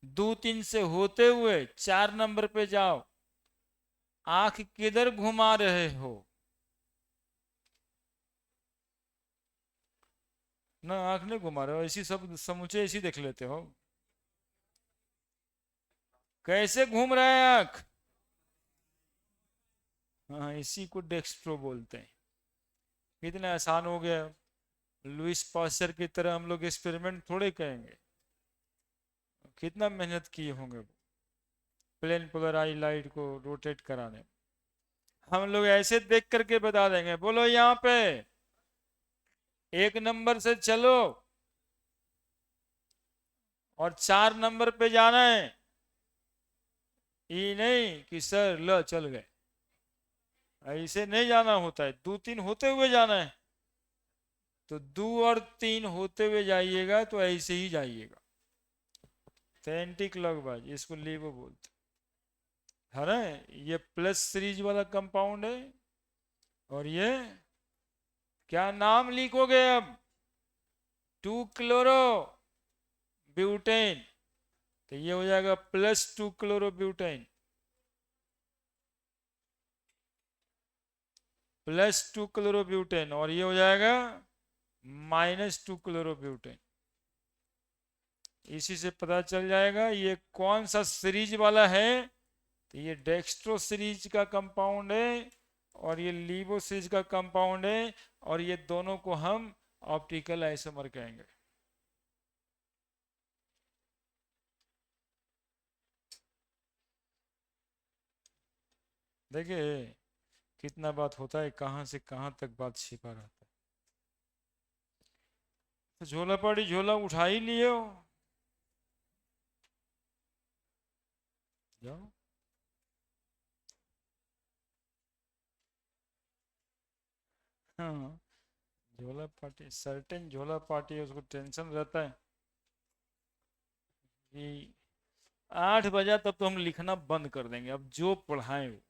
2 3 से होते हुए 4 नंबर पे जाओ। आंख किधर घुमा रहे हो? ना आंख नहीं घुमा रहे हो, ऐसी सब समूचे ऐसी देख लेते हो। कैसे घूम रहा है आंख? हाँ, इसी को डेक्स्ट्रो बोलते हैं। कितना आसान हो गया। लुइस पास्चर की तरह हम लोग एक्सपेरिमेंट थोड़े करेंगे, कितना मेहनत किए होंगे वो प्लेन पोलर आई लाइट को रोटेट कराने। हम लोग ऐसे देख करके बता देंगे, बोलो यहाँ पे 1 नंबर से चलो और 4 नंबर पे जाना है। ये नहीं कि सर ल चल गए, ऐसे नहीं जाना होता है, 2 3 होते हुए जाना है। तो 2 और 3 होते हुए जाइएगा तो ऐसे ही जाइएगा। तो एंटी क्लॉकवाइज इसको लीवो बोलते है ना। ये प्लस सीरीज वाला कंपाउंड है, और ये क्या नाम लिखोगे अब? 2 क्लोरो ब्यूटेन। तो ये हो जाएगा +2 क्लोरो ब्यूटेन, +2 क्लोरो ब्यूटेन, और ये हो जाएगा -2 क्लोरो ब्यूटेन। इसी से पता चल जाएगा ये कौन सा सीरीज वाला है। तो ये डेक्स्ट्रो सीरीज का कंपाउंड है, और ये लीवो सीरीज का कंपाउंड है, और ये दोनों को हम ऑप्टिकल आइसोमर कहेंगे। देखिए कितना बात होता है, कहां से कहां तक बात छिपा रहता है। तो झोला पड़ी झोला उठा ही लियो, जाओ। हाँ, झोला पार्टी सर्टेन झोला पार्टी है, उसको टेंशन रहता है कि 8 बजा तब तो हम लिखना बंद कर देंगे, अब जो पढ़ाएं वो।